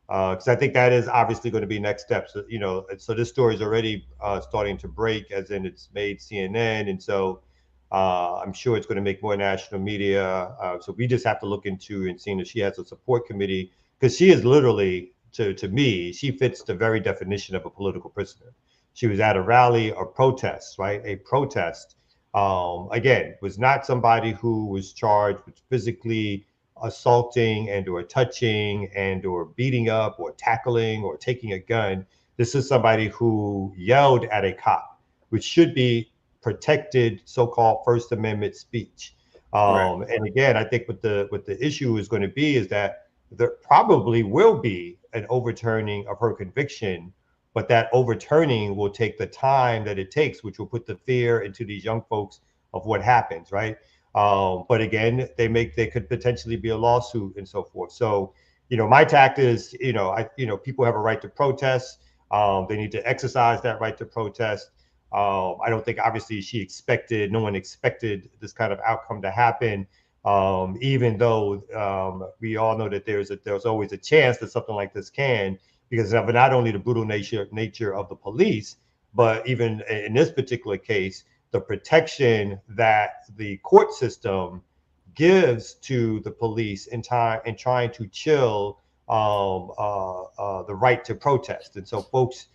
Because I think that is obviously going to be next steps. You know, so this story is already starting to break, as in it's made CNN. And so I'm sure it's going to make more national media. So we just have to look into and seeing if she has a support committee, because she is literally, to me, she fits the very definition of a political prisoner. She was at a rally or protest, right? A protest. Again, was not somebody who was charged with physically assaulting and or touching and or beating up or tackling or taking a gun. This is somebody who yelled at a cop, which should be protected so-called First Amendment speech. Right. And again, I think what the issue is going to be is that there probably will be an overturning of her conviction, but that overturning will take the time that it takes, which will put the fear into these young folks of what happens, right? But again, they could potentially be a lawsuit and so forth. So, you know, my tact is, you know, people have a right to protest. They need to exercise that right to protest. I don't think obviously no one expected this kind of outcome to happen. Even though we all know that there's always a chance that something like this can, because of not only the brutal nature of the police, but even in this particular case, the protection that the court system gives to the police in trying to chill the right to protest. And so folks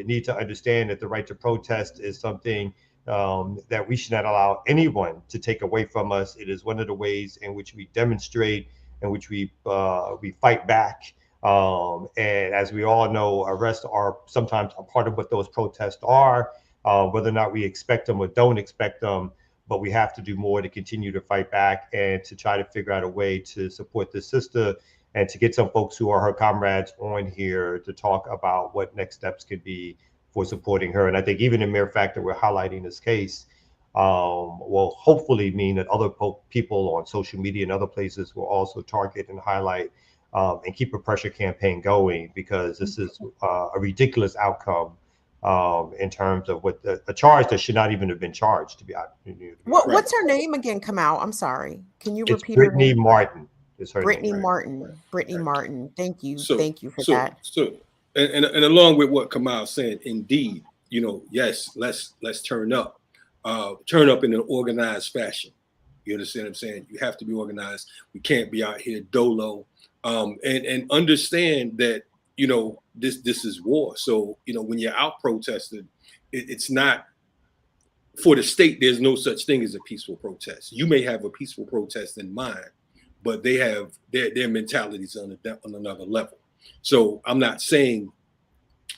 need to understand that the right to protest is something that we should not allow anyone to take away from us. It is one of the ways in which we demonstrate, in which we fight back. And as we all know, arrests are sometimes a part of what those protests are. Whether or not we expect them or don't expect them, but we have to do more to continue to fight back and to try to figure out a way to support this sister and to get some folks who are her comrades on here to talk about what next steps could be for supporting her. And I think even the mere fact that we're highlighting this case will hopefully mean that other people on social media and other places will also target and highlight and keep a pressure campaign going, because this is a ridiculous outcome in terms of what a charge that should not even have been charged, to be honest. What's her name again? Come out. I'm sorry. Can you It's repeat her Brittany name? Martin is her Brittany name. Martin. Brittany Right. Martin. Thank you. So, Thank you for that. And along with what Kamal saying, indeed, yes, let's turn up in an organized fashion. You understand what I'm saying? You have to be organized. We can't be out here dolo, and understand that this is war. So when you're out protesting, it's not for the state. There's no such thing as a peaceful protest. You may have a peaceful protest in mind, but they have their mentalities on another level. So I'm not saying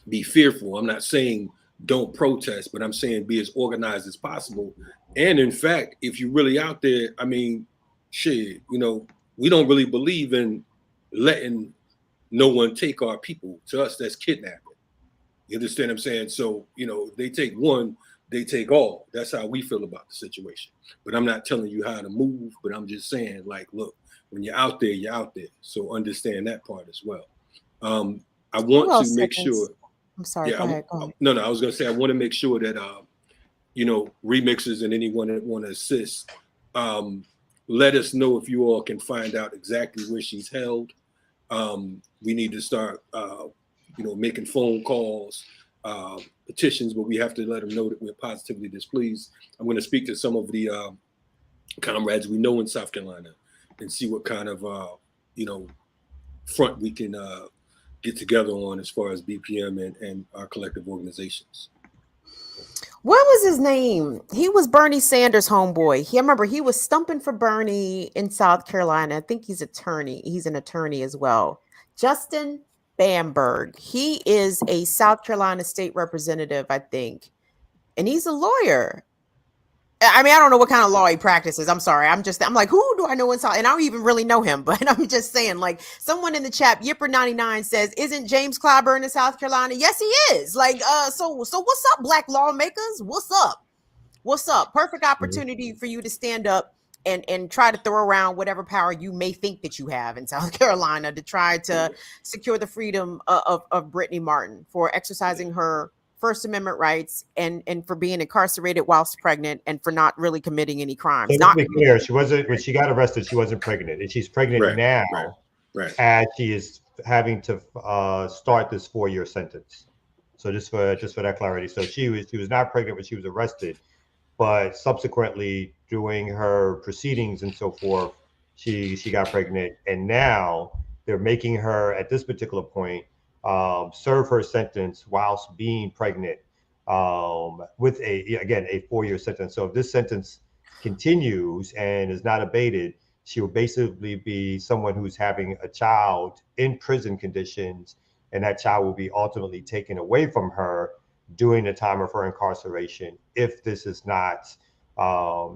be fearful. I'm not saying don't protest, but I'm saying be as organized as possible. And in fact, if you're really out there, I mean, shit, we don't really believe in letting no one take our people. To us, that's kidnapping. You understand what I'm saying? So, they take one, they take all. That's how we feel about the situation. But I'm not telling you how to move, but I'm just saying, like, look, when you're out there, you're out there. So understand that part as well. I want to make sure. I'm sorry. Go ahead. No, I was going to say I want to make sure that remixers and anyone that want to assist, let us know if you all can find out exactly where she's held. We need to start, making phone calls, petitions, but we have to let them know that we're positively displeased. I'm going to speak to some of the comrades we know in South Carolina and see what kind of front we can get together on as far as BPM and our collective organizations. What was his name? He was Bernie Sanders' homeboy. I remember he was stumping for Bernie in South Carolina. I think he's an attorney as well. Justin Bamberg. He is a South Carolina state representative, I think. And he's a lawyer. I mean, I don't know what kind of law he practices. I'm sorry. I'm like, who do I know in South? And I don't even really know him, but I'm just saying, like, someone in the chat, Yipper99 says, isn't James Clyburn in South Carolina? Yes, he is. Like, so what's up, black lawmakers? What's up? What's up? Perfect opportunity for you to stand up and try to throw around whatever power you may think that you have in South Carolina to try to secure the freedom of Brittany Martin for exercising her First Amendment rights and for being incarcerated whilst pregnant and for not really committing any crimes. So to be clear, she wasn't, when she got arrested, she wasn't pregnant, and she's pregnant now, as she is having to start this 4-year sentence. So just for that clarity, so she was not pregnant when she was arrested, but subsequently doing her proceedings and so forth, she got pregnant, and now they're making her at this particular point serve her sentence whilst being pregnant with a 4-year sentence. So if this sentence continues and is not abated, she will basically be someone who's having a child in prison conditions, and that child will be ultimately taken away from her during the time of her incarceration if this is not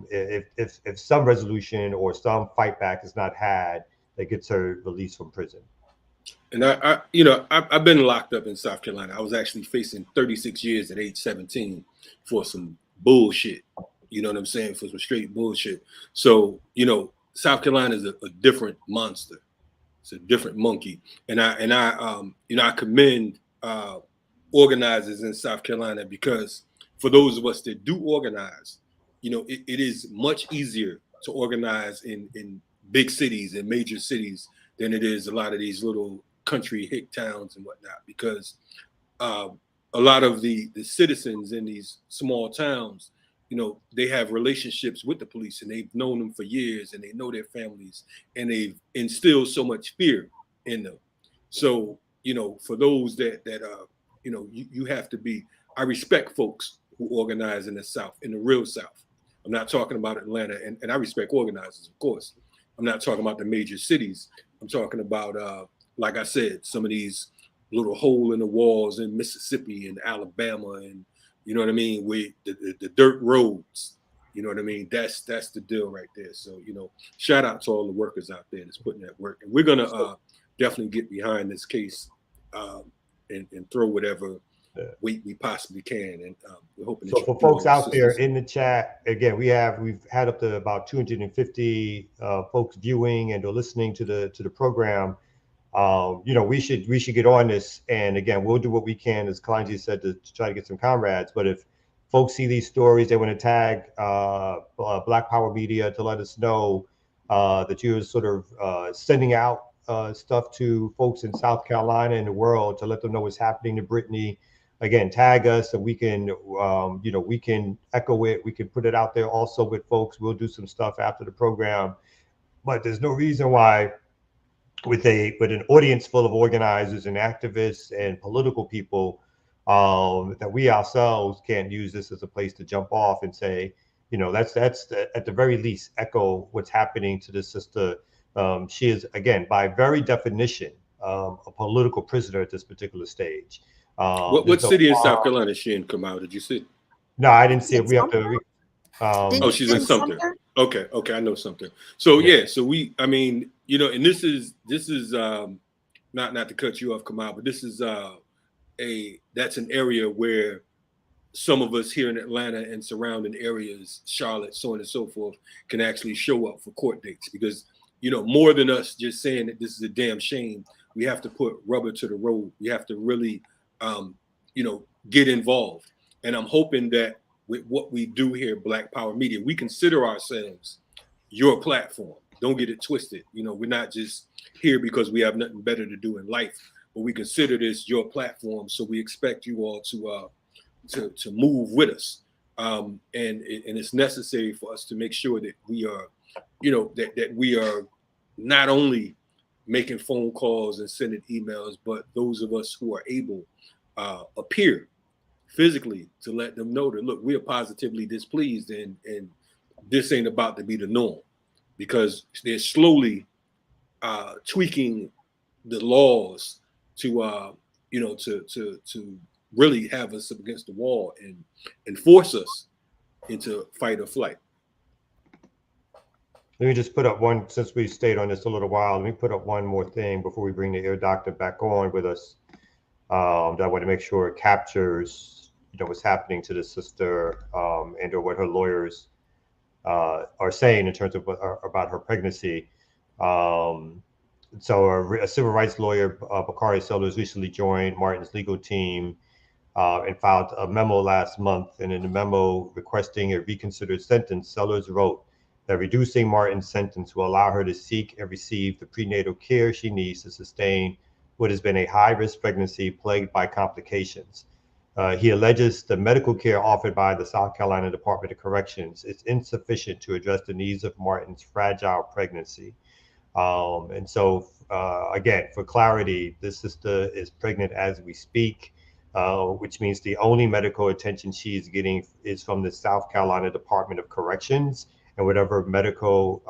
if some resolution or some fight back is not had that gets her released from prison. And I've been locked up in South Carolina. I was actually facing 36 years at age 17 for some bullshit. You know what I'm saying? For some straight bullshit. So, South Carolina is a different monster. It's a different monkey. And I commend organizers in South Carolina, because for those of us that do organize, it is much easier to organize in big cities and major cities than it is a lot of these little country hick towns and whatnot, because a lot of the citizens in these small towns, they have relationships with the police and they've known them for years and they know their families and they've instilled so much fear in them. So, for those that you have to be, I respect folks who organize in the South, in the real South. I'm not talking about Atlanta, and I respect organizers, of course. I'm not talking about the major cities. I'm talking about, like I said, some of these little hole in the walls in Mississippi and Alabama, and you know what I mean, with the dirt roads. You know what I mean? That's the deal right there. So shout out to all the workers out there that's putting that work, and we're gonna definitely get behind this case and throw whatever weight we possibly can. And we're hoping. So for folks out there in the chat, again, we've had up to about 250 folks viewing and or listening to the program. we should get on this. And again, we'll do what we can, as Kalanji said, to try to get some comrades. But if folks see these stories, they want to tag Black Power Media to let us know that you're sort of sending out stuff to folks in South Carolina and the world to let them know what's happening to Brittany. Again, tag us and we can, we can echo it. We can put it out there also with folks. We'll do some stuff after the program, but there's no reason why with an audience full of organizers and activists and political people that we ourselves can't use this as a place to jump off and say, that's at the very least echo what's happening to this sister. She is, again, by very definition, a political prisoner at this particular stage. What city in South Carolina is she in? Come out? Did you see? No, I didn't see it. We have to. She's in something. Okay, I know something. So so we, and this is not to cut you off, Kamal, but this is that's an area where some of us here in Atlanta and surrounding areas, Charlotte, so on and so forth, can actually show up for court dates because more than us just saying that this is a damn shame. We have to put rubber to the road. We have to really get involved. And I'm hoping that with what we do here, Black Power Media, we consider ourselves your platform. Don't get it twisted. We're not just here because we have nothing better to do in life, but we consider this your platform. So we expect you all to move with us. And it's necessary for us to make sure that we are, that we are not only making phone calls and sending emails, but those of us who are able appear physically to let them know that, look, we are positively displeased and this ain't about to be the norm, because they're slowly tweaking the laws to really have us up against the wall and force us into fight or flight. Let me just put up one, since we stayed on this a little while, let me put up one more thing before we bring the ear doctor back on with us. That I want to make sure it captures, what's happening to the sister and or what her lawyers are saying in terms of about her pregnancy. So a civil rights lawyer, Bakari Sellers, recently joined Martin's legal team and filed a memo last month. And in the memo requesting a reconsidered sentence, Sellers wrote that reducing Martin's sentence will allow her to seek and receive the prenatal care she needs to sustain what has been a high-risk pregnancy plagued by complications. He alleges the medical care offered by the South Carolina Department of Corrections is insufficient to address the needs of Martin's fragile pregnancy. And so, again, for clarity, this sister is pregnant as we speak, which means the only medical attention she is getting is from the South Carolina Department of Corrections and whatever medical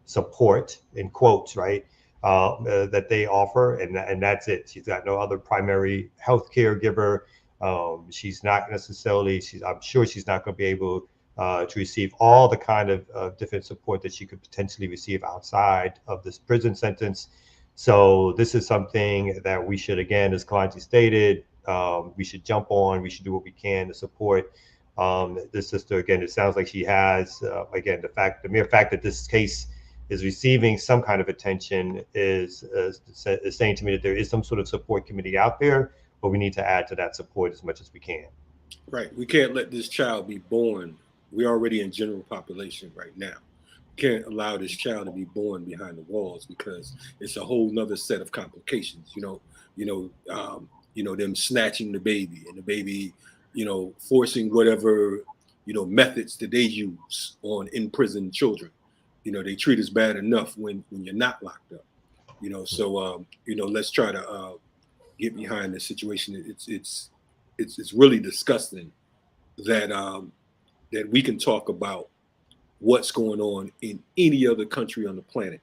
support, in quotes, right, that they offer, and that's it. She's got no other primary health care giver. She's not necessarily, I'm sure she's not going to be able to receive all the kind of different support that she could potentially receive outside of this prison sentence. So this is something that we should, again, as Kalanji stated, we should jump on. We should do what we can to support this sister. Again, it sounds like she has, again, the mere fact that this case is receiving some kind of attention is saying to me that there is some sort of support committee out there, but we need to add to that support as much as we can. Right. We can't let this child be born. We're already in general population right now. We can't allow this child to be born behind the walls because it's a whole nother set of complications. Them snatching the baby and the baby, forcing whatever, methods that they use on in-prison children. They treat us bad enough when you're not locked up, so, let's try to get behind this situation. It's really disgusting that that we can talk about what's going on in any other country on the planet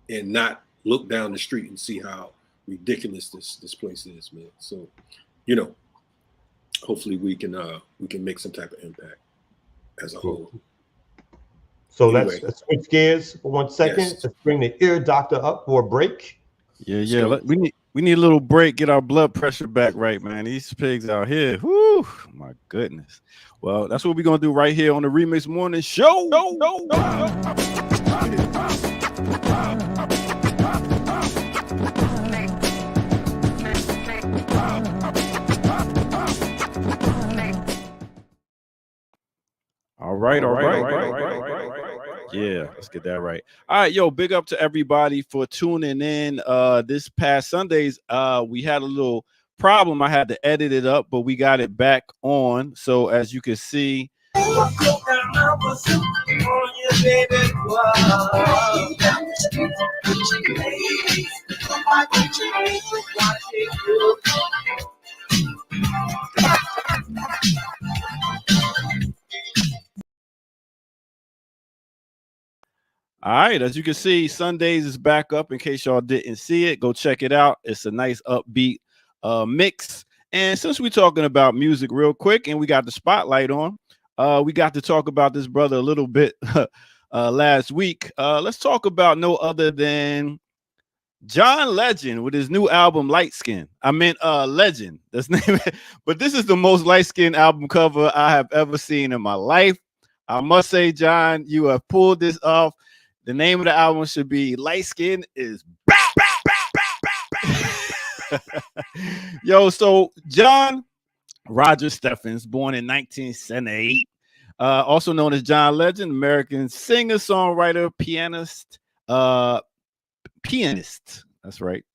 and not look down the street and see how ridiculous this place is, man. So, hopefully we can make some type of impact as a whole. So anyway, let's switch gears for 1 second. Yes. Let's bring the ear doctor up for a break. Yeah. We need a little break, get our blood pressure back right, man. These pigs out here. Whoo, my goodness. Well, that's what we're gonna do right here on the Remix Morning Show. right. Yeah, let's get that right. All right, yo, big up to everybody for tuning in. This past Sundays, we had a little problem. I had to edit it up, but we got it back on. So as you can see, all right, as you can see, Sundays is back up. In case y'all didn't see it, go check it out. It's a nice upbeat mix. And since we're talking about music real quick and we got the spotlight on, we got to talk about this brother a little bit last week. Let's talk about no other than John Legend with his new album Light Skin. I meant Legend. That's name. But this is the most light skin album cover I have ever seen in my life. I must say, John, you have pulled this off. The name of the album should be Light Skin is Back. Yo, so John Roger Steffens, born in 1978, also known as John Legend, American singer, songwriter, pianist. That's right,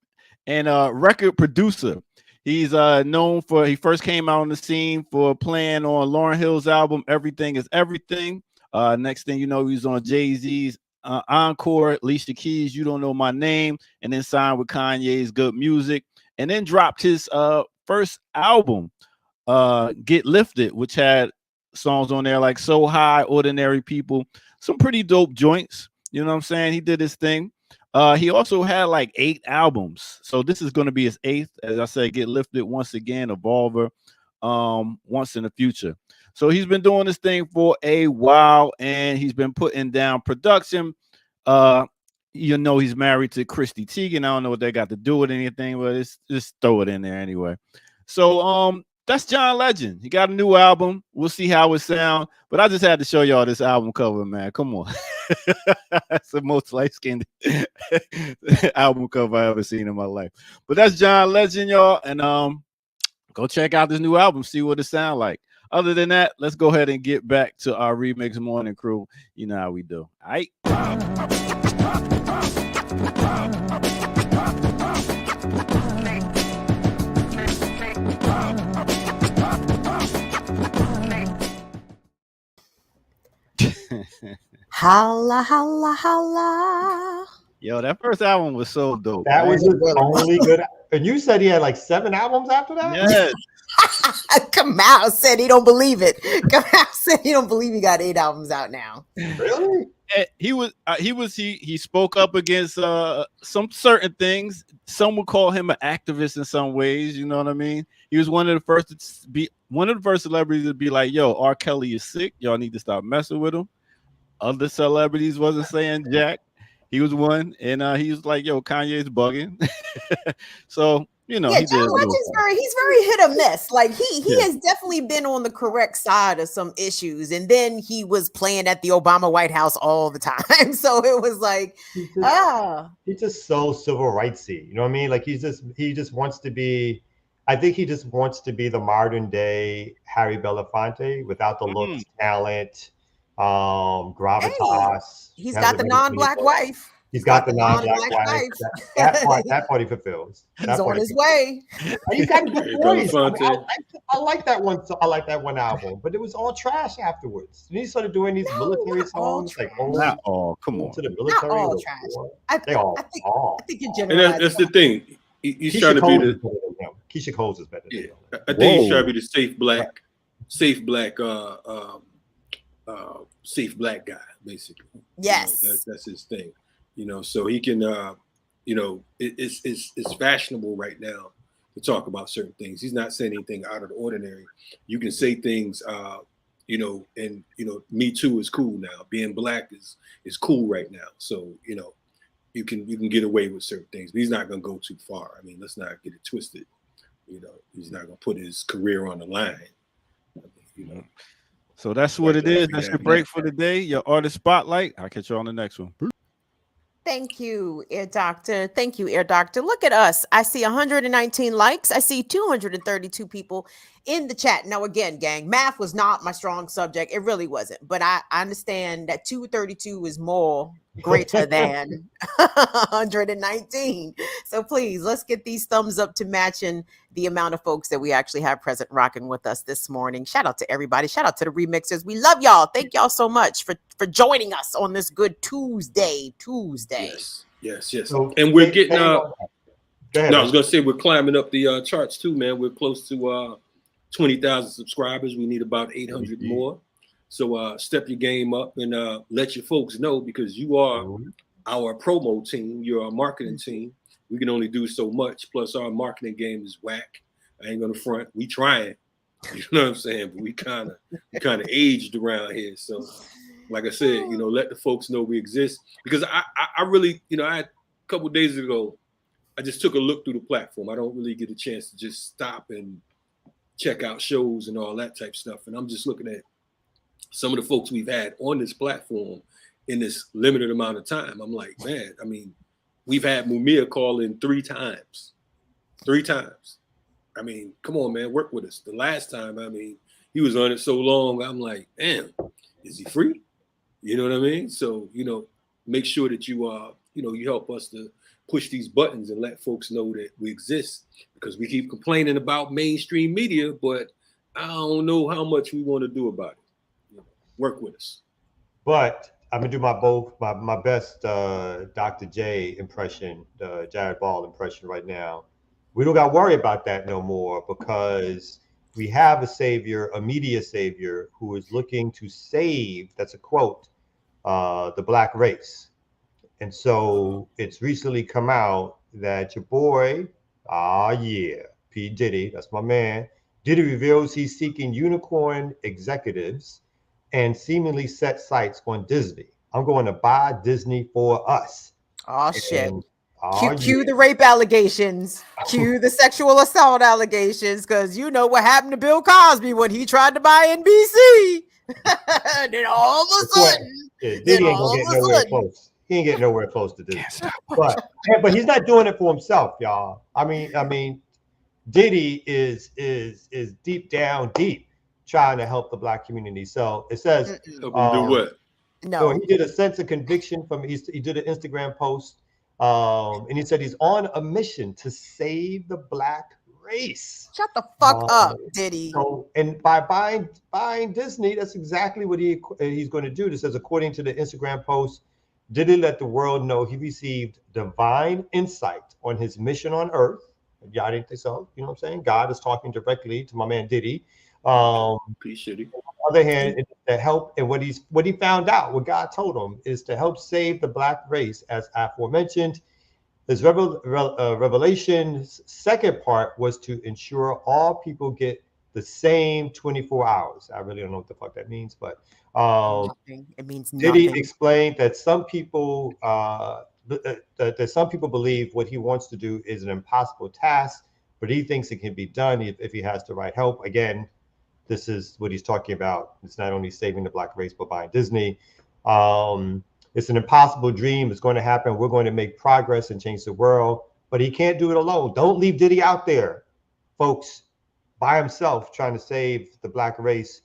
and record producer. He's known for, he first came out on the scene for playing on Lauryn Hill's album Everything Is Everything. Next thing you know, he's on Jay-Z's Encore, Alicia Keys' You Don't Know My Name, and then signed with Kanye's Good Music, and then dropped his first album, Get Lifted, which had songs on there like So High, Ordinary People, some pretty dope joints. You know what I'm saying? He did his thing. He also had like 8 albums. So this is going to be his 8th. As I said, Get Lifted, Once Again, Evolver, Once in the Future. So he's been doing this thing for a while, and he's been putting down production. You know, he's married to Christy Teigen. I don't know what they got to do with anything, but it's just throw it in there anyway. So that's John Legend. He got a new album. We'll see how it sounds. But I just had to show y'all this album cover, man. Come on. That's the most light-skinned album cover I've ever seen in my life. But that's John Legend, y'all. And go check out this new album, see what it sounds like. Other than that, let's go ahead and get back to our Remix Morning Crew. You know how we do. All right. Holla, holla, holla. Yo, that first album was so dope. That was his only good. And you said he had like 7 albums after that? Yes. Kamau said he don't believe it. Kamau said he don't believe he got 8 albums out now. Really? He spoke up against some certain things. Some would call him an activist in some ways. You know what I mean? He was one of the first celebrities to be like, "Yo, R. Kelly is sick. Y'all need to stop messing with him." Other celebrities wasn't saying jack. He was one, and he was like, "Yo, Kanye's bugging." So you know, yeah, John Legend's he's very hit or miss. Like he has definitely been on the correct side of some issues, and then he was playing at the Obama White House all the time. So it was like, he's just so civil rightsy. You know what I mean? Like he just wants to be. I think he just wants to be the modern day Harry Belafonte without the looks, talent, gravitas. He's got the non-black wife. He's got the non-black wife. That part he fulfills. He's on his way. He's got a good voice. I like that one. I like that one album, but it was all trash afterwards. And he started doing these military songs, like not all. Come on, to the military. Not all trash. I think you're generalizing. And that's the thing. He's Keisha trying to Cole be the. Keisha Cole's is better than him. I think he's trying to be the safe black guy, basically. Yes, you know, that's his thing. You know, so he can. You know, it's fashionable right now to talk about certain things. He's not saying anything out of the ordinary. You can say things. You know, and you know, Me Too is cool now. Being black is cool right now. So you know, you can get away with certain things, but he's not going to go too far. I mean, let's not get it twisted. You know, he's not going to put his career on the line. You know. So that's what it is. That's your break for the day. Your artist spotlight. I'll catch you on the next one. Thank you, Air Doctor. Thank you, Air Doctor. Look at us. I see 119 likes. I see 232 people in the chat. Now, again, gang, math was not my strong subject. It really wasn't. But I understand that 232 is more greater than 119. So please, let's get these thumbs up to matching the amount of folks that we actually have present rocking with us this morning. Shout out to everybody. Shout out to the remixers. We love y'all. Thank y'all so much for joining us on this good Tuesday. Yes. So, And we're getting go ahead, no, I was gonna say we're climbing up the charts too, man. We're close to 20,000 subscribers. We need about 800 more. So step your game up and let your folks know, because you are our promo team. You're our marketing team. We can only do so much. Plus our marketing game is whack. I ain't gonna front. We trying. You know what I'm saying? But we kind of aged around here. So like I said, let the folks know we exist, because I really, I had a couple of days ago, I just took a look through the platform. I don't really get a chance to just stop and check out shows and all that type of stuff. And I'm just looking at some of the folks we've had on this platform in this limited amount of time. I'm like, man, I mean, we've had Mumia call in 3 times. 3 times. I mean, come on, man, work with us. The last time, I mean, he was on it so long, I'm like, damn, is he free? You know what I mean? So, make sure that you you help us to push these buttons and let folks know that we exist, because we keep complaining about mainstream media, but I don't know how much we want to do about it. Work with us. But I'm gonna do my best Dr. J impression, Jared Ball impression right now. We don't got to worry about that no more, because we have a savior, a media savior, who is looking to save, that's a quote, the Black race. And so it's recently come out that your boy, P. Diddy, that's my man, Diddy reveals he's seeking unicorn executives and seemingly set sights on Disney. I'm going to buy Disney for us. Oh, shit. And, cue the rape allegations. Cue the sexual assault allegations, because you know what happened to Bill Cosby when he tried to buy NBC. Then all of a sudden, Diddy ain't gonna get nowhere close. He ain't getting nowhere close to Disney. But he's not doing it for himself, y'all. I mean, Diddy is deep down trying to help the Black community. So it says, do what? No, so he did a sense of conviction he did an Instagram post, and he said he's on a mission to save the Black race. Shut the fuck up, Diddy. So, and by buying Disney, that's exactly what he's going to do. This says, according to the Instagram post, Diddy let the world know he received divine insight on his mission on Earth. Y'all didn't think so? You know what I'm saying? God is talking directly to my man Diddy. Appreciate it. On the other hand, it's to help, and what he found out, what God told him, is to help save the Black race, as aforementioned. His revelation's second part was to ensure all people get the same 24 hours. I really don't know what the fuck that means, but it means Diddy nothing. explained that some people that some people believe what he wants to do is an impossible task, but he thinks it can be done if he has the right help. Again, this is what he's talking about. It's not only saving the Black race, but buying Disney. It's an impossible dream. It's going to happen. We're going to make progress and change the world, but he can't do it alone. Don't leave Diddy out there, folks, by himself trying to save the Black race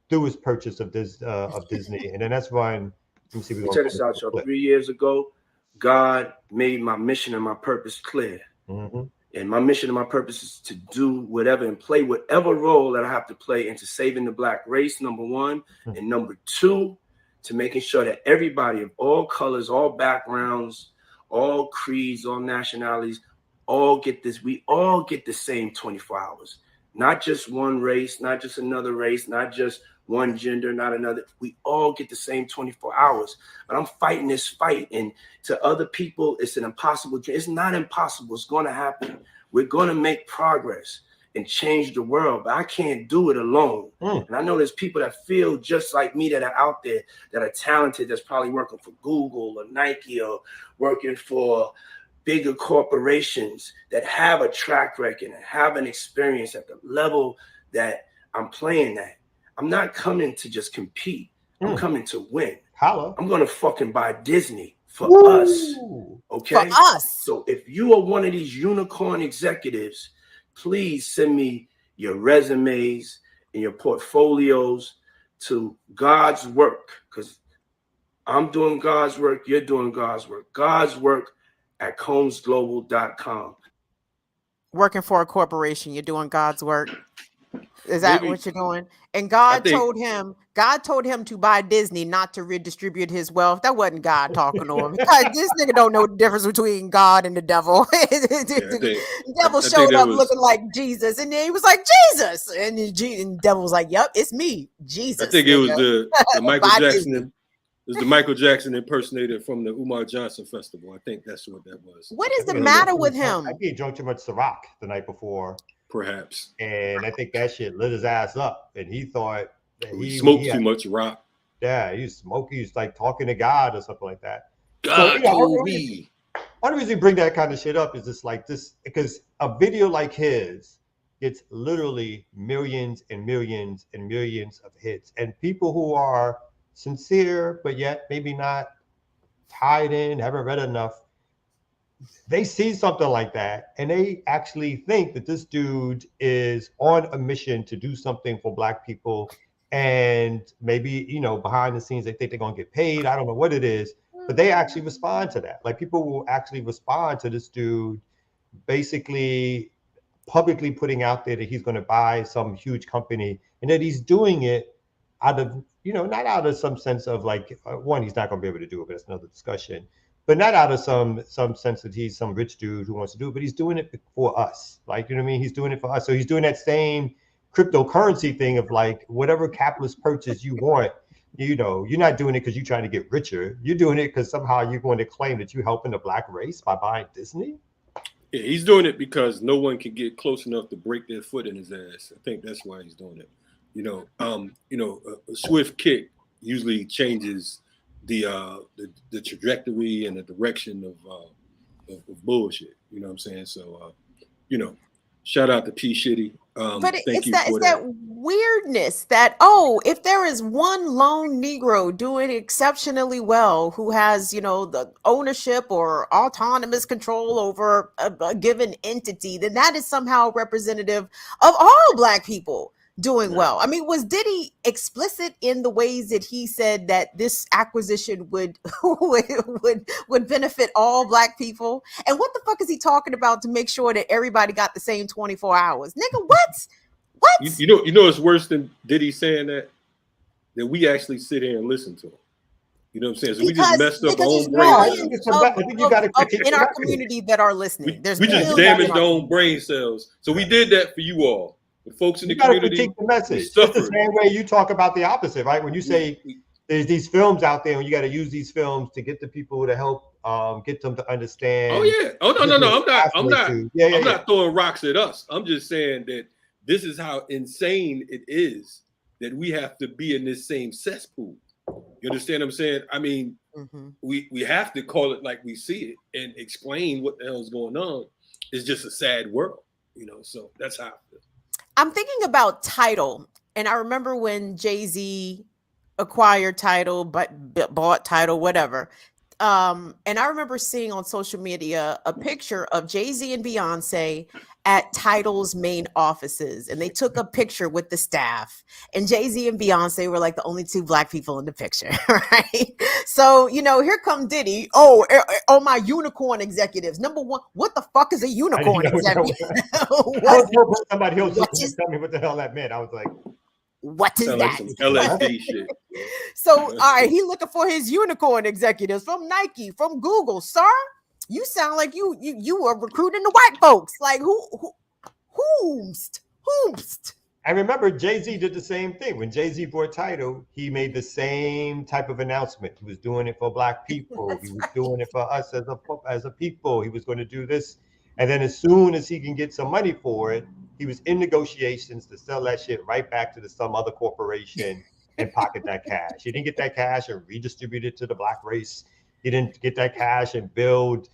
through his purchase of Disney. And then that's when, let me see. Check this out, y'all. 3 years ago, God made my mission and my purpose clear. Mm-hmm. And my mission and my purpose is to do whatever and play whatever role that I have to play into saving the Black race, number one. Mm-hmm. And number two, to making sure that everybody of all colors, all backgrounds, all creeds, all nationalities, all get this. We all get the same 24 hours. Not just one race, not just another race, not just one gender, not another. We all get the same 24 hours. But I'm fighting this fight. And to other people, it's an impossible dream. It's not impossible. It's going to happen. We're going to make progress and change the world. But I can't do it alone. And I know there's people that feel just like me that are out there that are talented, that's probably working for Google or Nike or working for bigger corporations that have a track record and have an experience at the level that I'm playing at. I'm not coming to just compete. I'm coming to win. Holla. I'm going to fucking buy Disney for us. Okay? For us. So if you are one of these unicorn executives, please send me your resumes, and your portfolios to God's work. Because I'm doing God's work, you're doing God's work. God's work at combsglobal.com. Working for a corporation, you're doing God's work. Is that Maybe. what you're doing? And God think- told him to buy Disney, not to redistribute his wealth. That wasn't God talking to him. This nigga don't know the difference between God and the devil. The devil showed up looking like Jesus, and then he was like, Jesus, and the devil was like, yep, it's me, Jesus. I think it was the Michael Buy Jackson. Disney. It was the Michael Jackson impersonator from the Umar Johnson Festival. I think that's what that was. What is the matter with him? I think he drunk too much Ciroc the night before. Perhaps. And I think that shit lit his ass up. And he thought that he smoked too much rock. Yeah, he was smoking. He was like talking to God or something like that. God told me. One reason you bring that kind of shit up is just like this, because a video like his gets literally millions and millions and millions of hits. And people who are sincere, but yet maybe not tied in, haven't read enough, they see something like that and they actually think that this dude is on a mission to do something for Black people. And maybe, you know, behind the scenes, they think they're going to get paid. I don't know what it is, but they actually respond to that. Like, people will actually respond to this dude basically publicly putting out there that he's going to buy some huge company and that he's doing it out of, you know, not out of some sense of like, one, he's not going to be able to do it, but that's another discussion. But not out of some sense that he's some rich dude who wants to do it, but he's doing it for us. Like, you know what I mean? He's doing it for us. So he's doing that same cryptocurrency thing of like, whatever capitalist purchase you want, you know, you're not doing it because you're trying to get richer. You're doing it because somehow you're going to claim that you're helping the Black race by buying Disney. Yeah, he's doing it because no one can get close enough to break their foot in his ass. I think that's why he's doing it. You know, a swift kick usually changes the trajectory and the direction of bullshit. You know what I'm saying? So, you know, shout out to P. Shitty. But it's that weirdness that, oh, if there is one lone Negro doing exceptionally well who has, you know, the ownership or autonomous control over a given entity, then that is somehow representative of all Black people doing well. I mean, was Diddy explicit in the ways that he said that this acquisition would benefit all Black people? And what the fuck is he talking about to make sure that everybody got the same 24 hours? Nigga, what? You know it's worse than Diddy saying that we actually sit here and listen to him. You know what I'm saying? So we just messed up our own brain. In our community that are listening. We just damaged our own brain cells. So we did that for you all. The folks in the community. Critique the message. It's the same way you talk about the opposite, right? When you say there's these films out there and you got to use these films to get the people to help get them to understand. Oh yeah. Oh no. I'm not throwing rocks at us. I'm just saying that this is how insane it is that we have to be in this same cesspool. You understand what I'm saying? I mean, we have to call it like we see it and explain what the hell is going on. It's just a sad world, you know. So that's how I feel. I'm thinking about Tidal, and I remember when Jay-Z acquired Tidal, but bought Tidal, whatever. And I remember seeing on social media a picture of Jay-Z and Beyonce at Tidal's main offices, and they took a picture with the staff. And Jay-Z and Beyonce were like the only two Black people in the picture, right? So, you know, here come Diddy. Oh, my unicorn executives. Number one, what the fuck is a unicorn executive? Somebody else just tell me what the hell that meant. I was like, what is that? Like some LSD shit. So, all right, he looking for his unicorn executives from Nike, from Google. Sir, you sound like you were recruiting the white folks. Like whomst? I remember Jay-Z did the same thing. When Jay-Z bought Tidal, he made the same type of announcement. He was doing it for Black people. He was doing it for us as a people. He was going to do this. And then as soon as he can get some money for it, he was in negotiations to sell that shit right back to some other corporation and pocket that cash. He didn't get that cash and redistribute it to the Black race. He didn't get that cash and build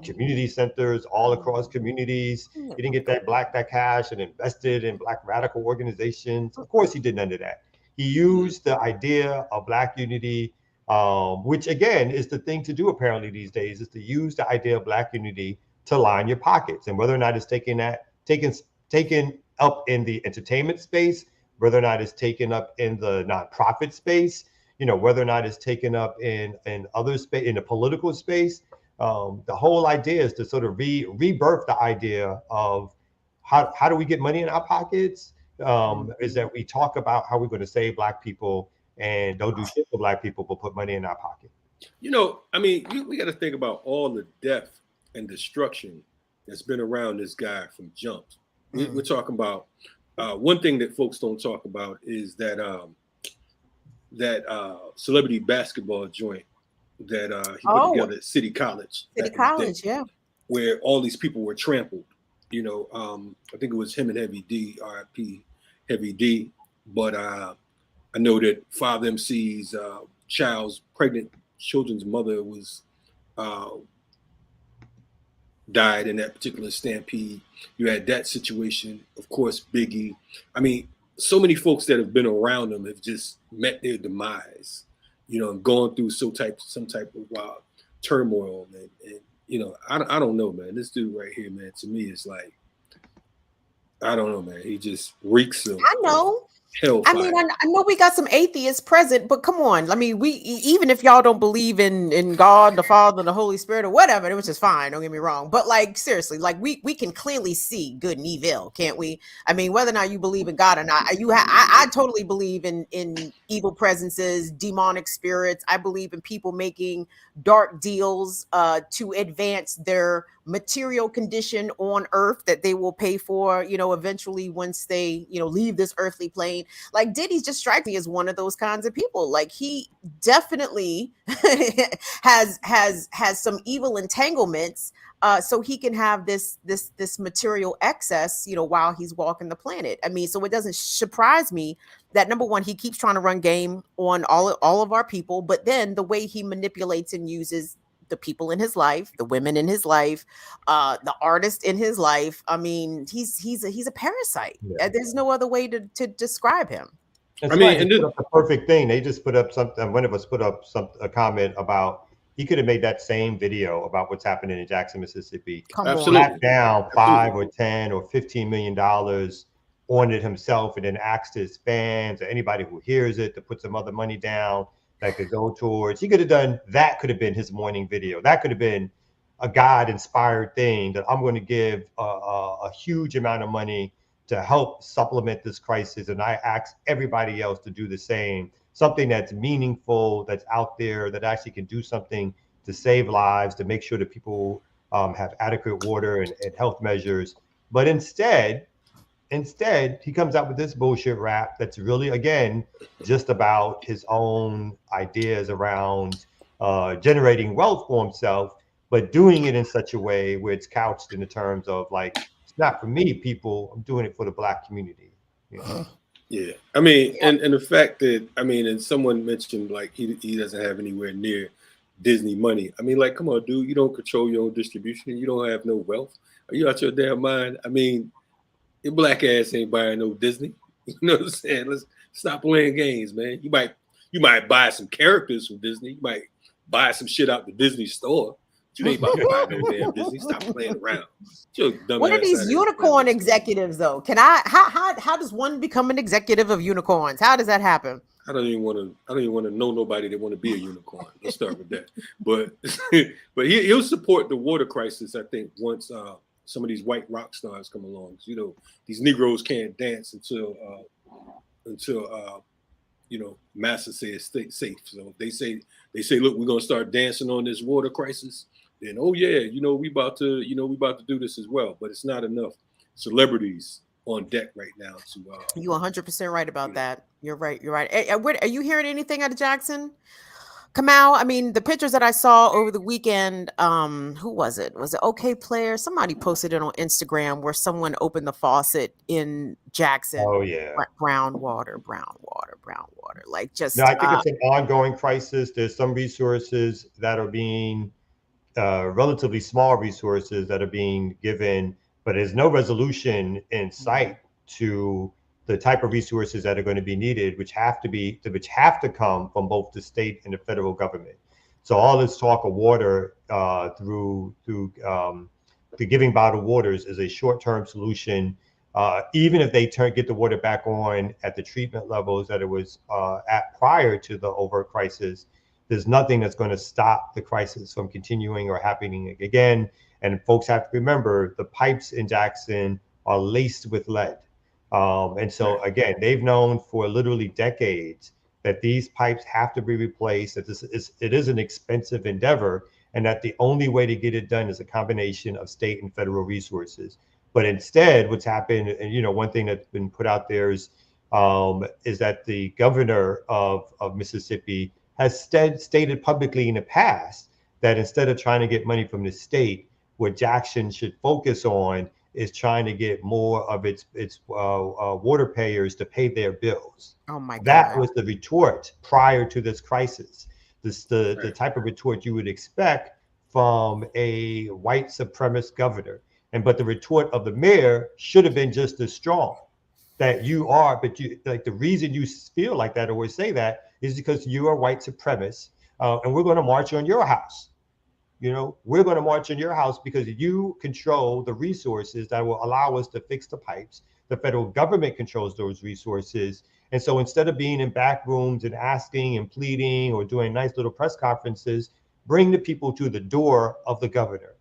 community centers all across communities. He didn't get that cash and invested in Black radical organizations. Of course, he did none of that. He used the idea of Black unity, which again is the thing to do apparently these days, is to use the idea of Black unity to line your pockets. And whether or not it's taking up in the entertainment space, whether or not it's taken up in the nonprofit space, whether or not it's taken up in other space, in the political space. The whole idea is to sort of rebirth the idea of how do we get money in our pockets? Is that we talk about how we're going to save Black people and don't do shit for Black people, but put money in our pocket. I mean, we got to think about all the death and destruction that's been around this guy from jump. We're talking about one thing that folks don't talk about is that celebrity basketball joint that he put together at City College. City College, yeah. Where all these people were trampled. I think it was him and Heavy D, R.I.P. Heavy D. But I know that Father MC's pregnant children's mother was died in that particular stampede. You had that situation, of course, Biggie. I mean, so many folks that have been around him have just met their demise, and gone through some type of turmoil. And I don't know, man. This dude right here, man, to me is like, I don't know, man. He just reeks of hellfire. I mean, I know we got some atheists present, but come on. I mean, even if y'all don't believe in God, the Father, the Holy Spirit, or whatever, which is fine. Don't get me wrong. But like, seriously, like we can clearly see good and evil, can't we? I mean, whether or not you believe in God or not, I totally believe in evil presences, demonic spirits. I believe in people making dark deals to advance their material condition on earth that they will pay for, eventually once they, leave this earthly plane. Like Diddy just strikes me as one of those kinds of people. Like he definitely has some evil entanglements, so he can have this material excess, while he's walking the planet. I mean, so it doesn't surprise me that number one, he keeps trying to run game on all of our people, but then the way he manipulates and uses the people in his life, the women in his life, the artist in his life. I mean, he's a parasite. Yeah. There's no other way to describe him. It's the perfect thing. They just put up something. One of us put up a comment about he could have made that same video about what's happening in Jackson, Mississippi. Slapped down $5 or $10 or $15 million on it himself, and then asked his fans or anybody who hears it to put some other money down that could go towards. He could have done that. Could have been his morning video. That could have been a God-inspired thing that I'm going to give a huge amount of money to help supplement this crisis. And I ask everybody else to do the same. Something that's meaningful, that's out there, that actually can do something to save lives, to make sure that people have adequate water and health measures. But instead, he comes out with this bullshit rap that's really, again, just about his own ideas around generating wealth for himself, but doing it in such a way where it's couched in the terms of like, it's not for me, people, I'm doing it for the Black community. Yeah. I mean, and the fact that, and someone mentioned like he doesn't have anywhere near Disney money. I mean, like, come on, dude, you don't control your own distribution. You don't have no wealth. Are you out your damn mind? I mean, your Black ass ain't buying no Disney. You know what I'm saying? Let's stop playing games, man. You might buy some characters from Disney. You might buy some shit out the Disney store. You ain't about to buy no damn Disney. Stop playing around. What are these unicorn executives though? How does one become an executive of unicorns? How does that happen? I don't even want to know nobody that want to be a unicorn. Let's start with that. But he'll support the water crisis, I think, once some of these white rock stars come along. These Negroes can't dance until Massa says safe. So they say, look, we're gonna start dancing on this water crisis. Then, oh yeah, we about to do this as well. But it's not enough celebrities on deck right now to. You 100% right about that. You're right. Are you hearing anything out of Jackson? Kamau, I mean, the pictures that I saw over the weekend, who was it? Was it OK Player? Somebody posted it on Instagram where someone opened the faucet in Jackson. Oh, yeah. Brown water. Like just. No, I think it's an ongoing crisis. There's some resources that are being relatively small resources that are being given, but there's no resolution in sight to the type of resources that are going to be needed, which have to come from both the state and the federal government. So all this talk of water through the giving bottled waters is a short-term solution Even if they get the water back on at the treatment levels that it was at prior to the overt crisis, there's nothing that's going to stop the crisis from continuing or happening again. And folks have to remember the pipes in Jackson are laced with lead. And so, again, they've known for literally decades that these pipes have to be replaced, that it is an expensive endeavor, and that the only way to get it done is a combination of state and federal resources. But instead, what's happened, and one thing that's been put out there is that the governor of Mississippi has stated publicly in the past that instead of trying to get money from the state, what Jackson should focus on is trying to get more of its water payers to pay their bills. Oh my God. That was the retort prior to this crisis. The type of retort you would expect from a white supremacist governor. But the retort of the mayor should have been just as strong. That you are, but the reason you feel like that or say that is because you are white supremacist, and we're going to march on your house. We're going to march on your house because you control the resources that will allow us to fix the pipes. The federal government controls those resources. And so instead of being in back rooms and asking and pleading or doing nice little press conferences, bring the people to the door of the governor.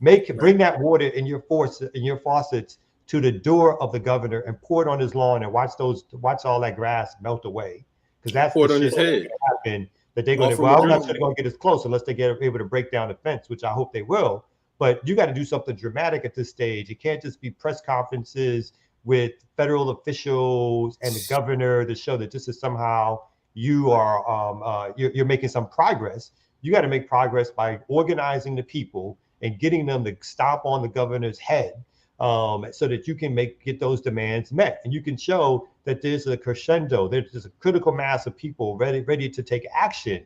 Bring that water in your faucets to the door of the governor and pour it on his lawn and watch all that grass melt away. Because that's pour it the on shit his head. happen. That they're going to, I'm not sure they're going to get as close unless they get able to break down the fence, which I hope they will. But you got to do something dramatic at this stage. It can't just be press conferences with federal officials and the governor to show that this is somehow you're making some progress. You got to make progress by organizing the people and getting them to stomp on the governor's head, so that you can get those demands met. And you can show that there's a crescendo, there's a critical mass of people ready to take action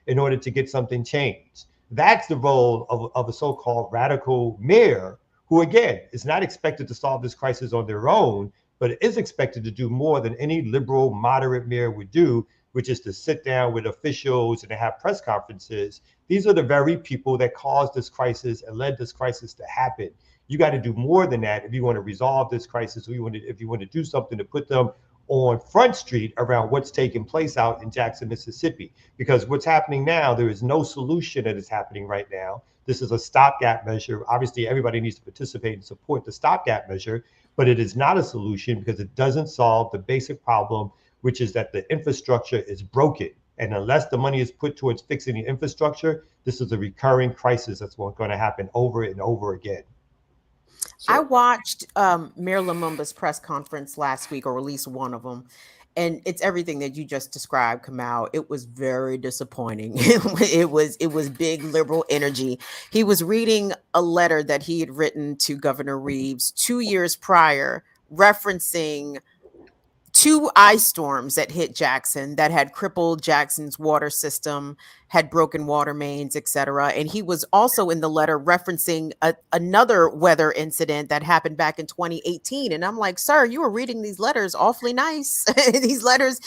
in order to get something changed. That's the role of a so-called radical mayor, who, again, is not expected to solve this crisis on their own, but is expected to do more than any liberal, moderate mayor would do, which is to sit down with officials and to have press conferences. These are the very people that caused this crisis and led this crisis to happen. You got to do more than that if you want to resolve this crisis, or if you want to do something to put them on Front Street around what's taking place out in Jackson, Mississippi. Because what's happening now, there is no solution that is happening right now. This is a stopgap measure. Obviously, everybody needs to participate and support the stopgap measure, but it is not a solution because it doesn't solve the basic problem, which is that the infrastructure is broken. And unless the money is put towards fixing the infrastructure, this is a recurring crisis that's going to happen over and over again. I watched Mayor Lumumba's press conference last week, or at least one of them, and it's everything that you just described, Kamau. It was very disappointing. It was big liberal energy. He was reading a letter that he had written to Governor Reeves 2 years prior, referencing 2 ice storms that hit Jackson that had crippled Jackson's water system, had broken water mains, etc. And he was also in the letter referencing another weather incident that happened back in 2018. And I'm like, sir, you were reading these letters awfully nice. These letters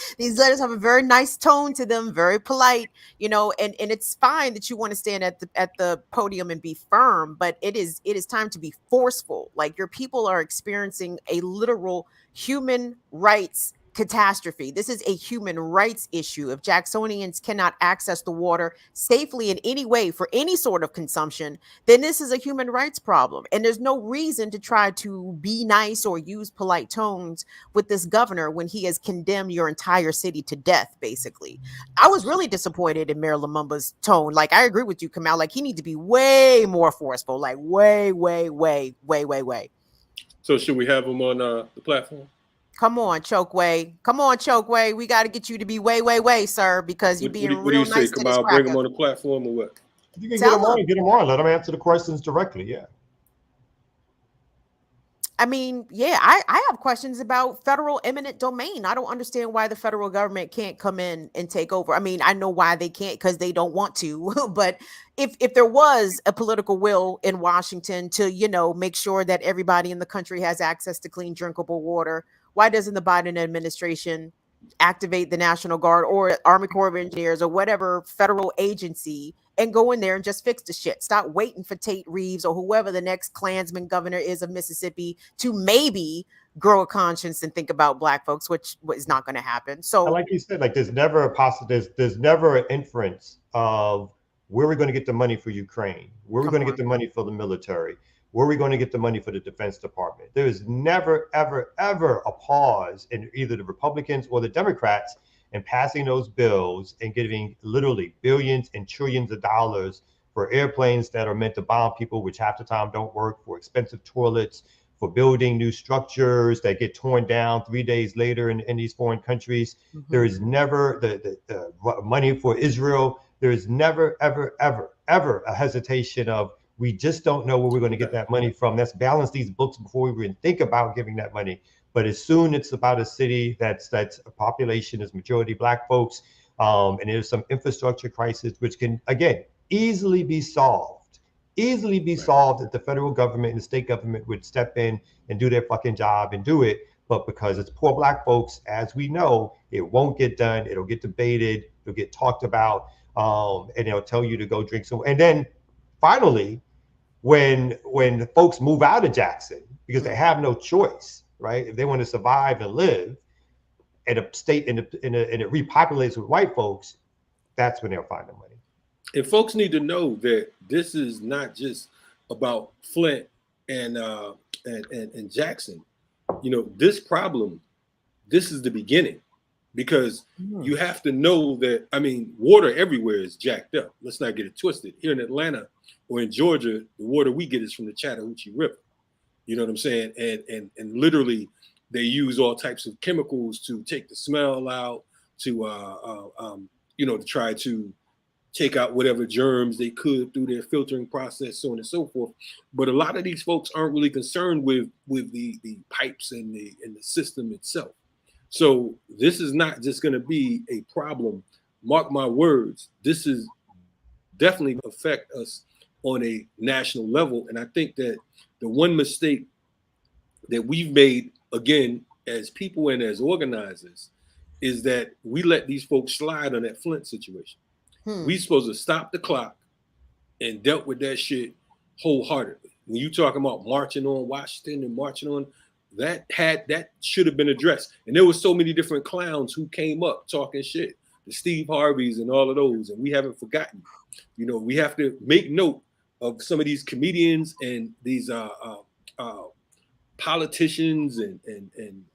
have a very nice tone to them, very polite, and it's fine that you want to stand at the podium and be firm, but it is time to be forceful. Like, your people are experiencing a literal human rights catastrophe. This is a human rights issue. If Jacksonians cannot access the water safely in any way for any sort of consumption, then this is a human rights problem. And there's no reason to try to be nice or use polite tones with this governor when he has condemned your entire city to death, basically. I was really disappointed in Mayor Lumumba's tone. Like, I agree with you, Kamau. Like, he needs to be way more forceful, like way. So should we have him on the platform? Come on, Chokeway. We got to get you to be way, sir, because you're being real nice to this cracker. Bring him on the platform or what? You can get him on. Let him answer the questions directly. Yeah. I mean, yeah, I have questions about federal eminent domain. I don't understand why the federal government can't come in and take over. I mean, I know why they can't, because they don't want to. But if there was a political will in Washington to, make sure that everybody in the country has access to clean, drinkable water, why doesn't the Biden administration activate the National Guard or Army Corps of Engineers or whatever federal agency and go in there and just fix the shit. Stop waiting for Tate Reeves or whoever the next Klansman governor is of Mississippi to maybe grow a conscience and think about Black folks, which is not going to happen. So, like you said, like there's never a there's never an inference of where we're going to get the money for Ukraine, where we're going to get the money for the military, where we're going to get the money for the Defense Department. There is never, ever, ever a pause in either the Republicans or the Democrats in passing those bills and giving literally billions and trillions of dollars for airplanes that are meant to bomb people, which half the time don't work, for expensive toilets, for building new structures that get torn down 3 days later in these foreign countries. There is never the money for Israel. There is never, ever, ever, ever a hesitation of, we just don't know where we're going to get that money from. Let's balance these books before we even think about giving that money. But as soon it's about a city that's a population is majority Black folks, and there's some infrastructure crisis, which can, again, easily be solved if the federal government and the state government would step in and do their fucking job and do it. But because it's poor Black folks, as we know, it won't get done. It'll get debated. It'll get talked about, and they'll tell you to go drink some. And then finally, when folks move out of Jackson because they have no choice, right? If they want to survive and live in a state and it repopulates with white folks, that's when they'll find the money. And folks need to know that this is not just about Flint and Jackson. You know, this problem, this is the beginning, because you have to know that, I mean, water everywhere is jacked up. Let's not get it twisted. Here in Atlanta or in Georgia, the water we get is from the Chattahoochee River. You know what I'm saying? And literally they use all types of chemicals to take the smell out, to to try to take out whatever germs they could through their filtering process, so on and so forth. But a lot of these folks aren't really concerned with the pipes and the system itself. So this is not just going to be a problem. Mark my words, this is definitely affect us on a national level. And I think that the one mistake that we've made, again, as people and as organizers, is that we let these folks slide on that Flint situation. We supposed to stop the clock and dealt with that shit wholeheartedly. When you talking about marching on Washington and marching on, that should have been addressed. And there were so many different clowns who came up talking shit, the Steve Harveys and all of those, and we haven't forgotten. You know, we have to make note of some of these comedians and these politicians and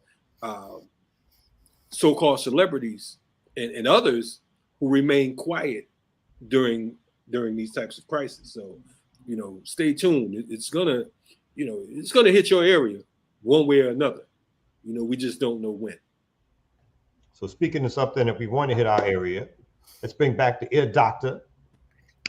so-called celebrities and others who remain quiet during these types of crises. So, you know, stay tuned. It's gonna hit your area one way or another. You know, we just don't know when. So speaking of something that we want to hit our area, let's bring back the Ear Doctor.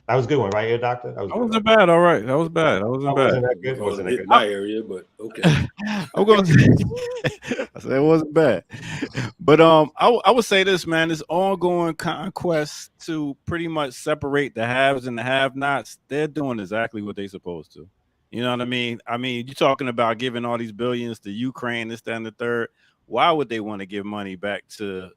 That was a good one, right, Ear Doctor? That wasn't bad. All right, that was bad. That wasn't bad. Wasn't that good? Wasn't that good? My area, but okay. I'm going to I said it wasn't bad. But I would say this, man, this ongoing conquest to pretty much separate the haves and the have-nots, they're doing exactly what they're supposed to. You know what I mean? I mean, you're talking about giving all these billions to Ukraine, this, that, and the third. Why would they want to give money back to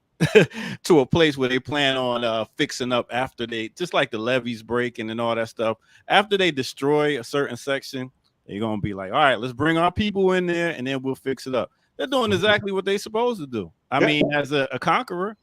to a place where they plan on fixing up after they, just like the levees breaking and all that stuff, after they destroy a certain section, they're going to be like, all right, let's bring our people in there and then we'll fix it up. They're doing exactly what they're supposed to do. I mean, as a conqueror.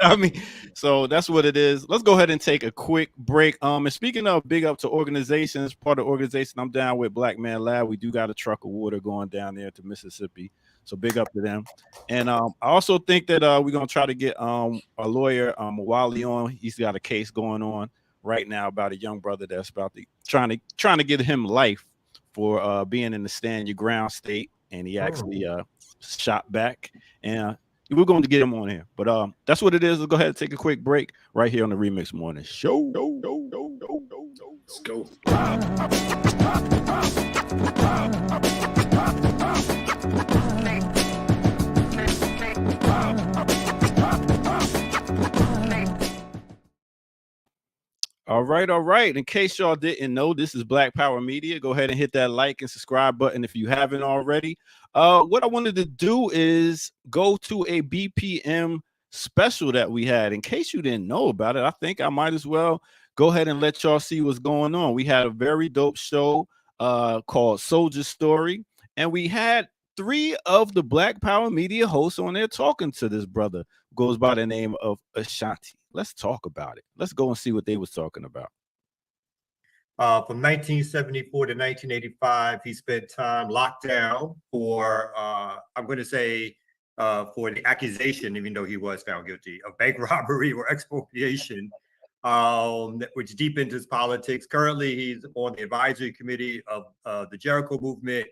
I mean, so that's what it is. Let's go ahead and take a quick break. And speaking of big up to organizations, part of the organization I'm down with, Black Man Lab, we do got a truck of water going down there to Mississippi. So big up to them. And I also think that we're going to try to get a lawyer, Wally, on. He's got a case going on right now about a young brother that's about to trying to get him life for being in the stand your ground state. And he actually shot back. And we're going to get him on here. But that's what it is. Let's go ahead and take a quick break right here on the Remix Morning Show. Let's go. All right. In case y'all didn't know, this is Black Power Media. Go ahead and hit that like and subscribe button if you haven't already. What I wanted to do is go to a BPM special that we had. In case you didn't know about it, I think I might as well go ahead and let y'all see what's going on. We had a very dope show called Soldier Story, and we had 3 of the Black Power Media hosts on there talking to this brother who goes by the name of Ashanti. Let's talk about it. Let's go and see what they was talking about. From 1974 to 1985, he spent time locked down for, I'm going to say, for the accusation, even though he was found guilty, of bank robbery or expropriation, which deepened his politics. Currently, he's on the advisory committee of the Jericho movement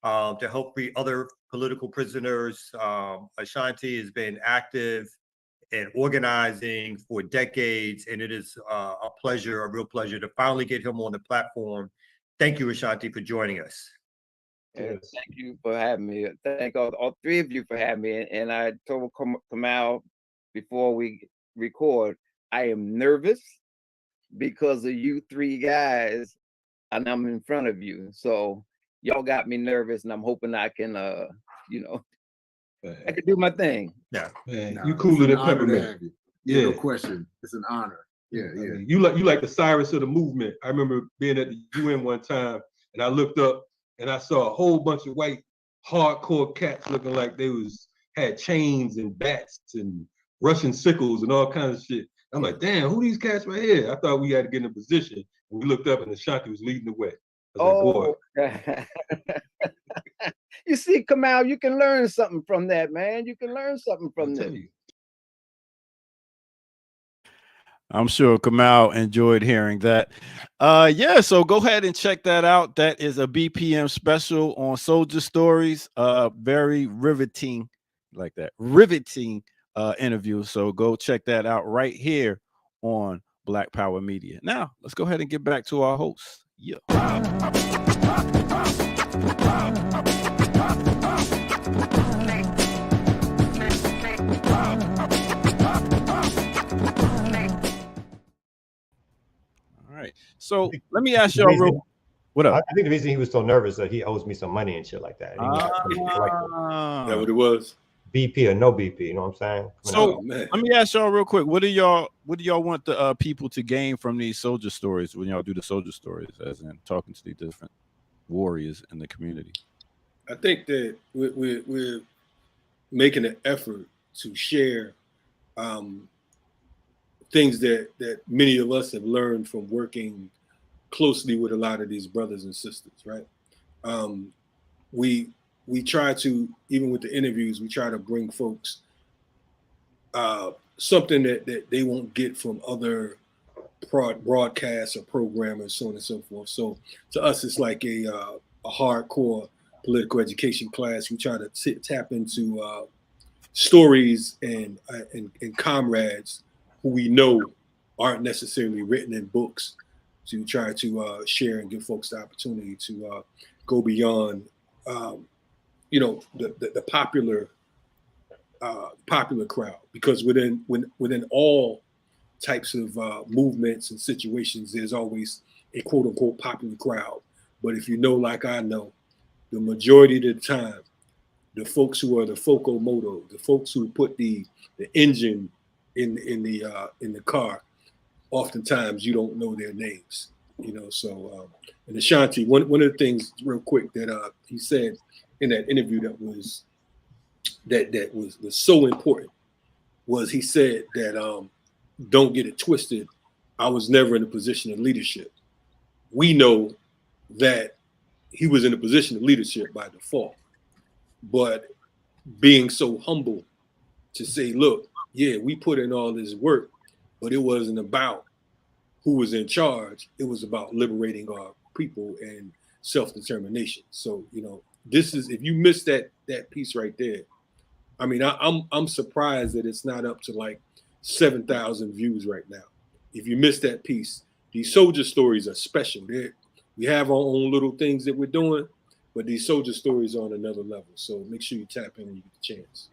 to help free other political prisoners. Ashanti has been active and organizing for decades, and it is a pleasure, a real pleasure, to finally get him on the platform. Thank you, Ashanti, for joining us. Thank you for having me. Thank all 3 of you for having me. And I told Kamal before we record, I am nervous because of you 3 guys, and I'm in front of you. So y'all got me nervous, and I'm hoping I can, I can do my thing. Yeah, man, you cooler than peppermint. Yeah, no question. It's an honor. Yeah, yeah. I mean, you like the Cyrus of the movement. I remember being at the UN one time, and I looked up and I saw a whole bunch of white hardcore cats looking like they had chains and bats and Russian sickles and all kinds of shit. I'm like, damn, who these cats right here? I thought we had to get in a position, and we looked up and Ashanti was leading the way. I was like, boy. You see, Kamal, you can learn something from that, man. You can learn something from this. I'm sure Kamal enjoyed hearing that. Yeah, so go ahead and check that out. That is a BPM special on Soldier Stories. Very riveting, like that, riveting interview. So go check that out right here on Black Power Media. Now, let's go ahead and get back to our hosts. Yeah. So let me ask y'all real. What up? I think the reason he was so nervous that he owes me some money and shit like that. That what it was? BP or no BP, you know what I'm saying? So let me ask y'all real quick. What do y'all want the people to gain from these soldier stories when y'all do the soldier stories, as in talking to the different warriors in the community? I think that we're making an effort to share things that many of us have learned from working closely with a lot of these brothers and sisters, right? We try to, even with the interviews, we try to bring folks something that they won't get from other broadcasts or programmers, so on and so forth. So to us, it's like a hardcore political education class. We try to tap into stories and comrades who we know aren't necessarily written in books, to try to share and give folks the opportunity to go beyond, the popular crowd. Because within all types of movements and situations, there's always a quote unquote popular crowd. But if you know, like I know, the majority of the time, the folks who are the focomoto, the folks who put the engine in the car, oftentimes you don't know their names, So and Ashanti, one of the things real quick that he said in that interview that was so important was he said that don't get it twisted, I was never in a position of leadership. We know that he was in a position of leadership by default, but being so humble to say, look, yeah, we put in all this work, but it wasn't about who was in charge. It was about liberating our people and self-determination. So, this is, if you miss that piece right there, I mean, I'm surprised that it's not up to like 7,000 views right now. If you miss that piece, these soldier stories are special. We have our own little things that we're doing, but these soldier stories are on another level. So make sure you tap in when you get the chance.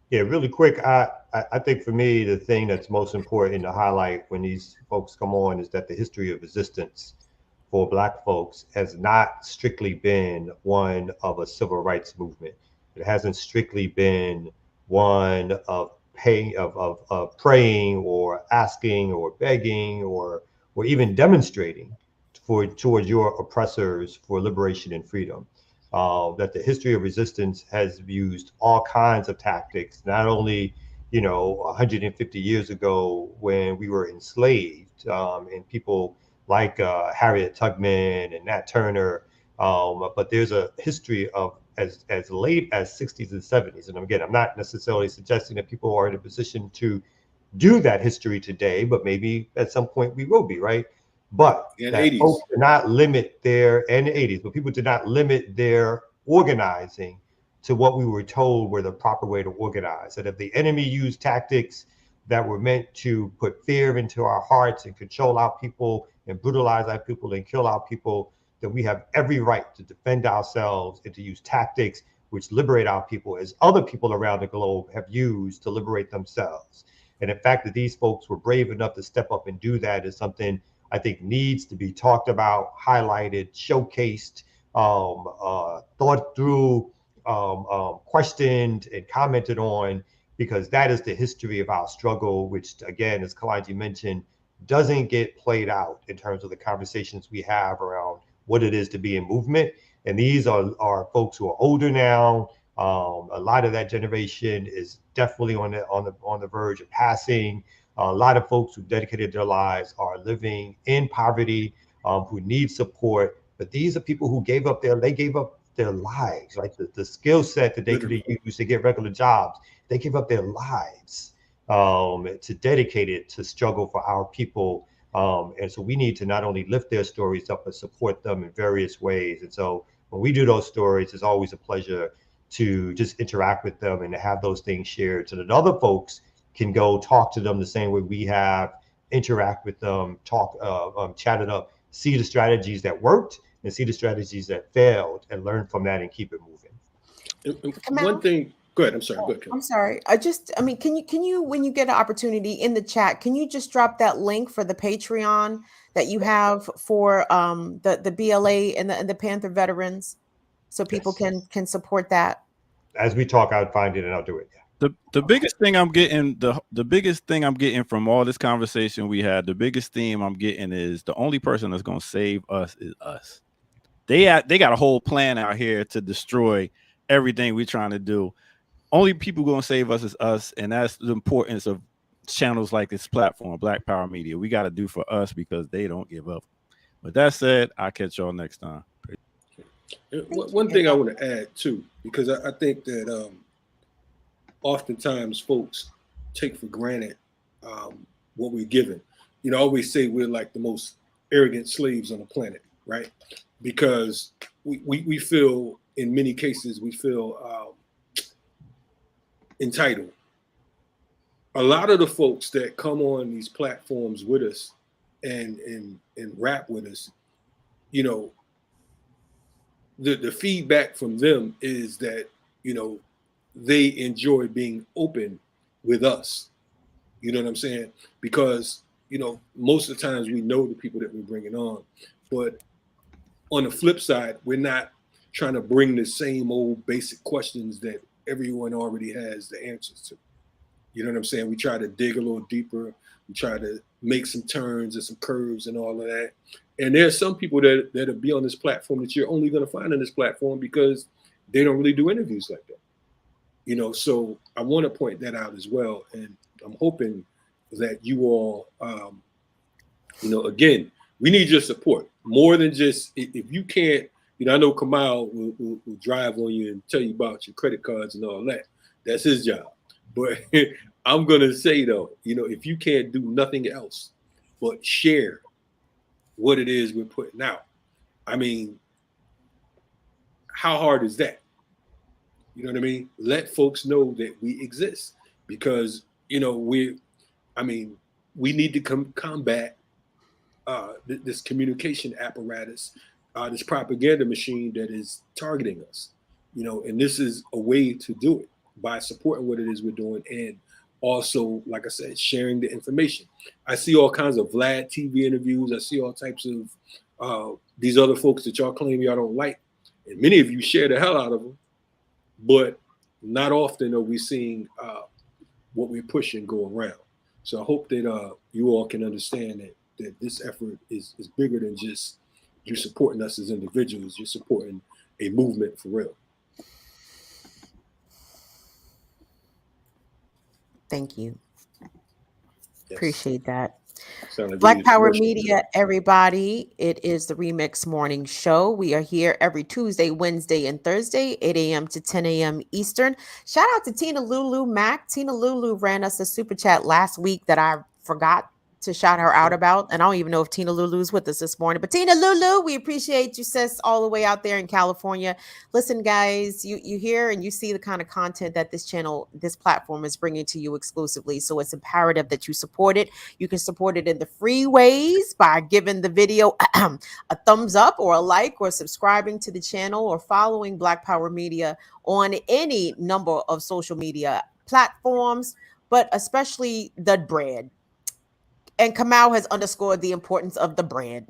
Yeah, really quick. I think for me, the thing that's most important to highlight when these folks come on is that the history of resistance for Black folks has not strictly been one of a civil rights movement. It hasn't strictly been one of praying or asking or begging or or even demonstrating towards your oppressors for liberation and freedom. That the history of resistance has used all kinds of tactics, not only 150 years ago when we were enslaved, and people like Harriet Tubman and Nat Turner, but there's a history of as late as 60s and 70s. And again, I'm not necessarily suggesting that people are in a position to do that history today, but maybe at some point we will be, right? But that folks did not limit in the 80s, but people did not limit their organizing to what we were told were the proper way to organize. And if the enemy used tactics that were meant to put fear into our hearts and control our people and brutalize our people and kill our people, then we have every right to defend ourselves and to use tactics which liberate our people, as other people around the globe have used to liberate themselves. And the fact that these folks were brave enough to step up and do that is something I think needs to be talked about, highlighted, showcased, thought through, questioned and commented on, because that is the history of our struggle, which again, as Kalonji mentioned, doesn't get played out in terms of the conversations we have around what it is to be in movement. And these are folks who are older now. A lot of that generation is definitely on the verge of passing. A lot of folks who dedicated their lives are living in poverty, who need support. But these are people who gave up their lives, right? The skill set that they could have used to get regular jobs, they gave up their lives to dedicate it to struggle for our people. And so we need to not only lift their stories up, but support them in various ways. And so when we do those stories, it's always a pleasure to just interact with them and to have those things shared so that other folks can go talk to them the same way we have, interact with them, chat it up, see the strategies that worked and see the strategies that failed and learn from that and keep it moving. One thing, go ahead. I'm sorry. Go ahead. I'm sorry. Can you, when you get an opportunity in the chat, can you just drop that link for the Patreon that you have for the BLA and the Panther veterans, so people can support that? As we talk, I'll find it and I'll do it. The biggest thing I'm getting, the biggest thing I'm getting from all this conversation we had, the biggest theme I'm getting is the only person that's going to save us is us. They got a whole plan out here to destroy everything we're trying to do. Only people going to save us is us, and that's the importance of channels like this platform, Black Power Media. We got to do for us because they don't give up. With that said, I'll catch y'all next time. One thing I want to add too, because I think that oftentimes folks take for granted what we're given. I always say we're like the most arrogant slaves on the planet, right? Because we feel, in many cases, we feel entitled. A lot of the folks that come on these platforms with us and rap with us, the feedback from them is that, they enjoy being open with us. You know what I'm saying? Because, most of the times we know the people that we're bringing on, but on the flip side, we're not trying to bring the same old basic questions that everyone already has the answers to. You know what I'm saying? We try to dig a little deeper. We try to make some turns and some curves and all of that. And there are some people that'll be on this platform that you're only going to find on this platform because they don't really do interviews like that. So I want to point that out as well. And I'm hoping that you all, again, we need your support more than just, if you can't, I know Kamal will drive on you and tell you about your credit cards and all that. That's his job. But I'm going to say, though, if you can't do nothing else but share what it is we're putting out, I mean, how hard is that? You know what I mean? Let folks know that we exist because, we need to combat this communication apparatus, this propaganda machine that is targeting us, and this is a way to do it by supporting what it is we're doing. And also, like I said, sharing the information. I see all kinds of Vlad TV interviews. I see all types of these other folks that y'all claim y'all don't like. And many of you share the hell out of them, but not often are we seeing what we're pushing go around. So I hope that you all can understand that that this effort is bigger than just you supporting us as individuals. You're supporting a movement for real. Thank you. Yes. Appreciate that. Like Black Power Media, everybody. It is the Remix Morning Show. We are here every Tuesday, Wednesday, and Thursday, 8 a.m. to 10 a.m. Eastern. Shout out to Tina Lulu Mack. Tina Lulu ran us a super chat last week that I forgot to shout her out about. And I don't even know if Tina Lulu's with us this morning. But Tina Lulu, we appreciate you, sis, all the way out there in California. Listen, guys, you hear and you see the kind of content that this channel, this platform is bringing to you exclusively. So it's imperative that you support it. You can support it in the free ways by giving the video a thumbs up or a like, or subscribing to the channel, or following Black Power Media on any number of social media platforms, but especially the bread. And Kamau has underscored the importance of the bread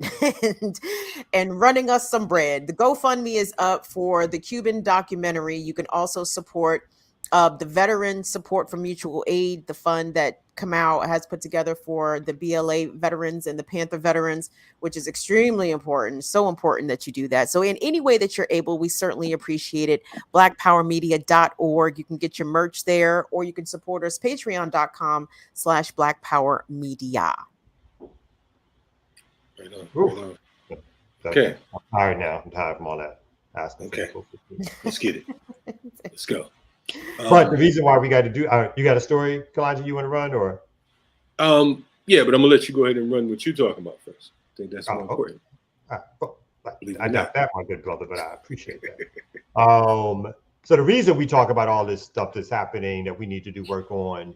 and running us some bread. The GoFundMe is up for the Cuban documentary. You can also support the Veteran Support for Mutual Aid, the fund that Kamau has put together for the BLA veterans and the Panther veterans, which is extremely important. So important that you do that. So in any way that you're able, we certainly appreciate it. blackpowermedia.org. You can get your merch there, or you can support us, patreon.com/blackpowermedia. Okay. I'm tired now. I'm tired from all that. Okay. Let's get it. Let's go. But the reason why we got to do, you got a story, Kalanja, you want to run, or? Yeah, but I'm gonna let you go ahead and run what you're talking about first. I think that's more important. I doubt that, my good brother, but I appreciate that. So the reason we talk about all this stuff that's happening that we need to do work on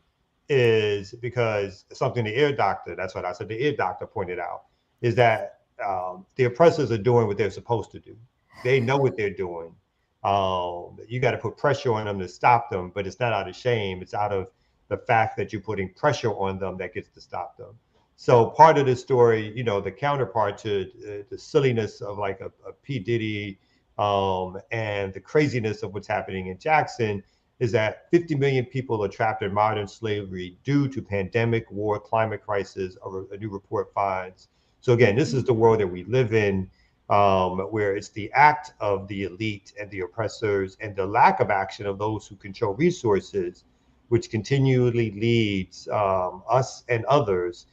is because something the ear doctor, that's what I said, the ear doctor pointed out, is that the oppressors are doing what they're supposed to do. They know what they're doing. You got to put pressure on them to stop them, but it's not out of shame. It's out of the fact that you're putting pressure on them that gets to stop them. So part of the story, you know, the counterpart to the silliness of like a P. Diddy and the craziness of what's happening in Jackson is that 50 million people are trapped in modern slavery due to pandemic, war, climate crisis, a new report finds. So again, this is the world that we live in, where it's the act of the elite and the oppressors and the lack of action of those who control resources, which continually leads us and others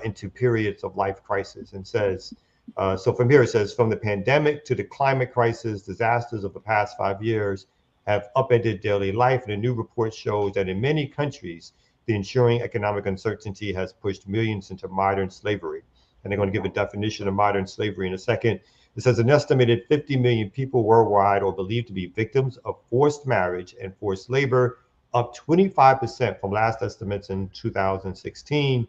into periods of life crisis. And says, so from here it says, from the pandemic to the climate crisis, disasters of the past 5 years have upended daily life. And a new report shows that in many countries, the ensuing economic uncertainty has pushed millions into modern slavery. And they're going to give a definition of modern slavery in a second. It says an estimated 50 million people worldwide are believed to be victims of forced marriage and forced labor, up 25% from last estimates in 2016.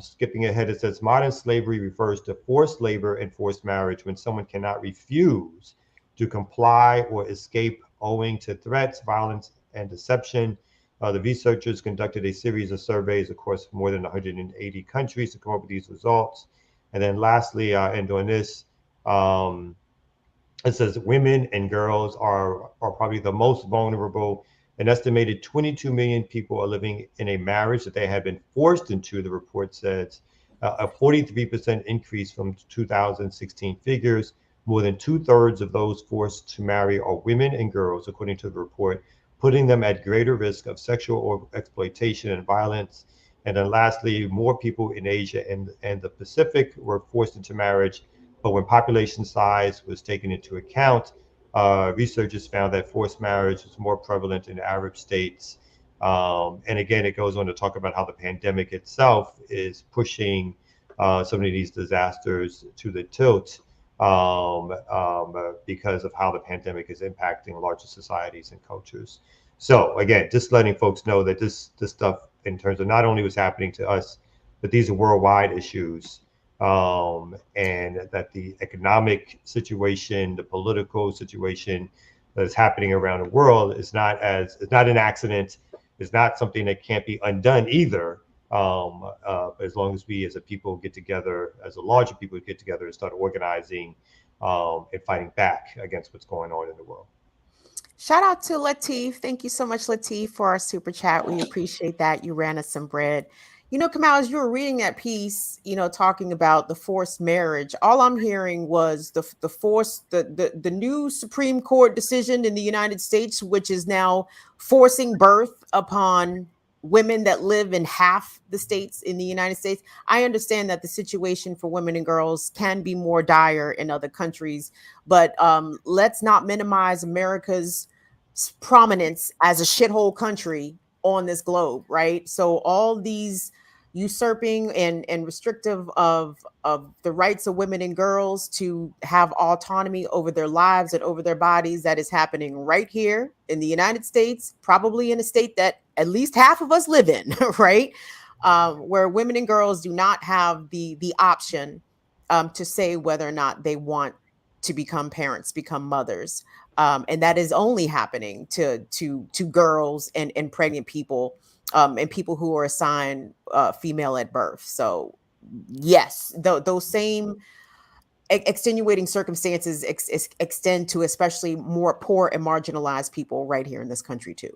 Skipping ahead, it says modern slavery refers to forced labor and forced marriage when someone cannot refuse to comply or escape owing to threats, violence, and deception. The researchers conducted a series of surveys across more than 180 countries to come up with these results. And then lastly, and on this, it says women and girls are probably the most vulnerable. An estimated 22 million people are living in a marriage that they have been forced into, the report says, a 43% increase from 2016 figures. More than 2/3 of those forced to marry are women and girls, according to the report, putting them at greater risk of sexual exploitation and violence. And then lastly, more people in Asia and the Pacific were forced into marriage. But when population size was taken into account, researchers found that forced marriage was more prevalent in Arab states. And again, it goes on to talk about how the pandemic itself is pushing some of these disasters to the tilt because of how the pandemic is impacting larger societies and cultures. So again, just letting folks know that this stuff, in terms of not only what's happening to us, but these are worldwide issues, and that the economic situation, the political situation that's happening around the world is not an accident. It's not something that can't be undone either. As long as we as a people get together, as a larger people get together and start organizing and fighting back against what's going on in the world. Shout out to Latif. Thank you so much, Latif, for our super chat. We appreciate that. You ran us some bread. You know, Kamal, as you were reading that piece, you know, talking about the forced marriage, all I'm hearing was the new Supreme Court decision in the United States, which is now forcing birth upon women that live in half the states in the United States. I understand that the situation for women and girls can be more dire in other countries, but let's not minimize America's prominence as a shithole country on this globe, right? So all these usurping and restrictive of the rights of women and girls to have autonomy over their lives and over their bodies, that is happening right here in the United States, probably in a state that at least half of us live in, right? Where women and girls do not have the option to say whether or not they want to become parents, become mothers. And that is only happening to girls and pregnant people, and people who are assigned female at birth. So yes, those same extenuating circumstances extend to especially more poor and marginalized people right here in this country too.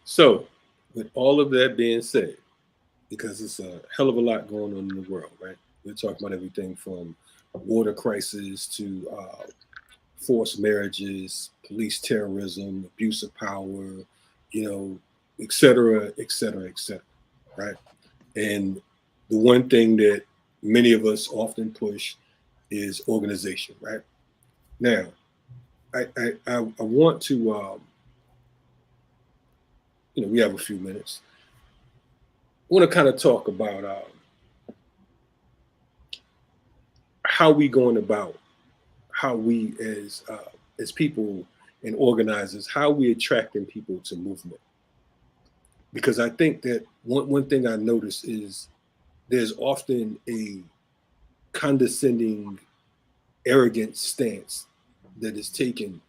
So with all of that being said, because it's a hell of a lot going on in the world, right? We're talking about everything from water crisis to forced marriages, police terrorism, abuse of power, you know, et cetera, et cetera, et cetera, right? And the one thing that many of us often push is organization, right? Now, I want to, you know, we have a few minutes. I want to kind of talk about how we going about, how we as people and organizers, how we attracting people to movement. Because I think that one thing I noticed is there's often a condescending, arrogant stance that is taken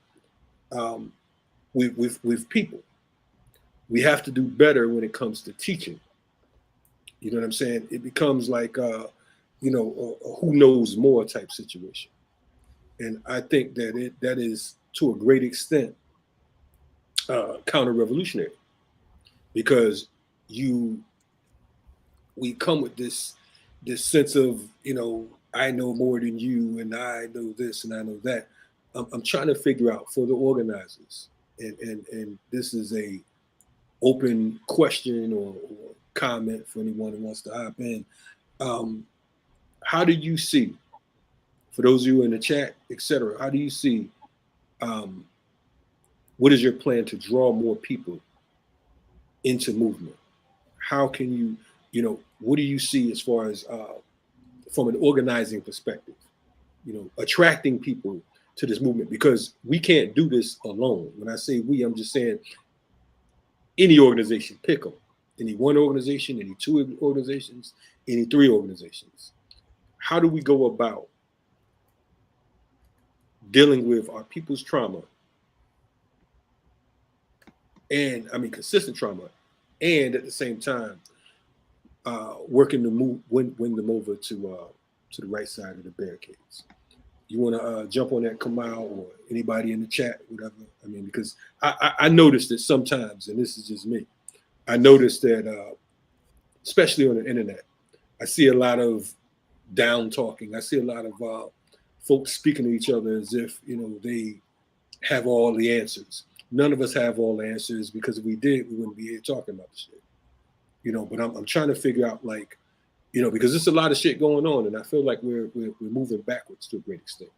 with people. We have to do better when it comes to teaching. You know what I'm saying? It becomes like, you know, a who knows more type situation. And I think that that is to a great extent counter-revolutionary, because we come with this sense of, you know, I know more than you, and I know this and I know that. I'm trying to figure out for the organizers, and this is a open question or comment for anyone who wants to hop in. How do you see, for those of you in the chat, etc., how do you see, what is your plan to draw more people into movement? How can you, you know, what do you see as far as from an organizing perspective, you know, attracting people to this movement? Because we can't do this alone. When I say we, I'm just saying any organization, pick them. Any one organization, any two organizations, any three organizations. How do we go about dealing with our people's trauma, and I mean consistent trauma, and at the same time working to win them over to the right side of the barricades? You want to jump on that, Kamal, or anybody in the chat, whatever? I mean, because I noticed that sometimes, and this is just me, I noticed that especially on the internet, I see a lot of down talking. I see a lot of folks speaking to each other as if, you know, they have all the answers. None of us have all the answers, because if we did, we wouldn't be here talking about the shit. You know, but I'm trying to figure out, like, you know, because there's a lot of shit going on, and I feel like we're moving backwards to a great extent.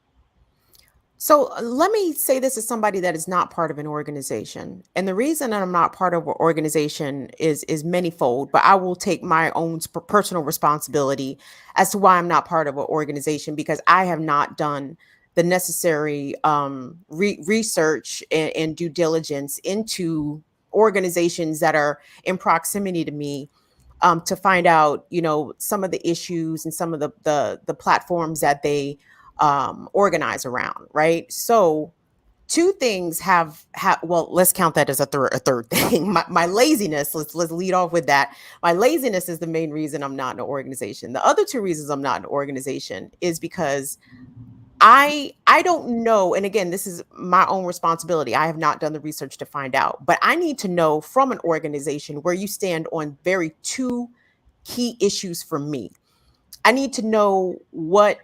So let me say this as somebody that is not part of an organization. And the reason that I'm not part of an organization is manyfold, but I will take my own personal responsibility as to why I'm not part of an organization, because I have not done the necessary research and due diligence into organizations that are in proximity to me, to find out, you know, some of the issues and some of the platforms that they organize around, right? So two things have well, let's count that as a third thing. My laziness, let's lead off with that. My laziness is the main reason I'm not in an organization. The other two reasons I'm not in an organization is because I don't know, and again, this is my own responsibility. I have not done the research to find out, but I need to know from an organization where you stand on very two key issues for me. I need to know what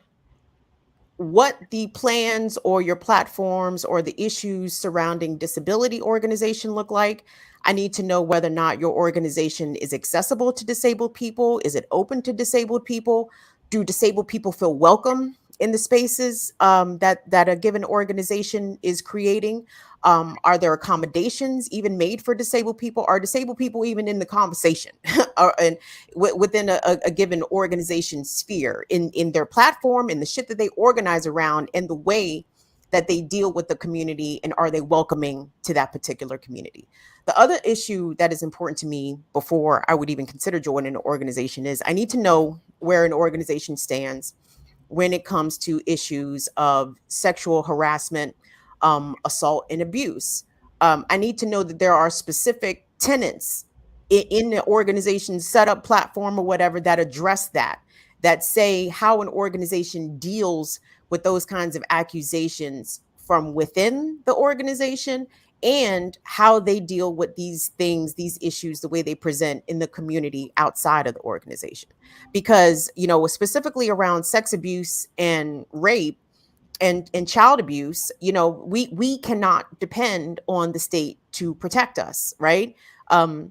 the plans or your platforms or the issues surrounding disability organization look like. I need to know whether or not your organization is accessible to disabled people. Is it open to disabled people? Do disabled people feel welcome in the spaces that a given organization is creating? Are there accommodations even made for disabled people? Are disabled people even in the conversation and within a given organization sphere, in their platform, in the shit that they organize around, and the way that they deal with the community, and are they welcoming to that particular community? The other issue that is important to me before I would even consider joining an organization is I need to know where an organization stands when it comes to issues of sexual harassment, assault, and abuse. I need to know that there are specific tenets in the organization's setup, platform, or whatever that address that say how an organization deals with those kinds of accusations from within the organization, and how they deal with these things, these issues, the way they present in the community outside of the organization. Because, specifically around sex abuse and rape and child abuse, we cannot depend on the state to protect us, right?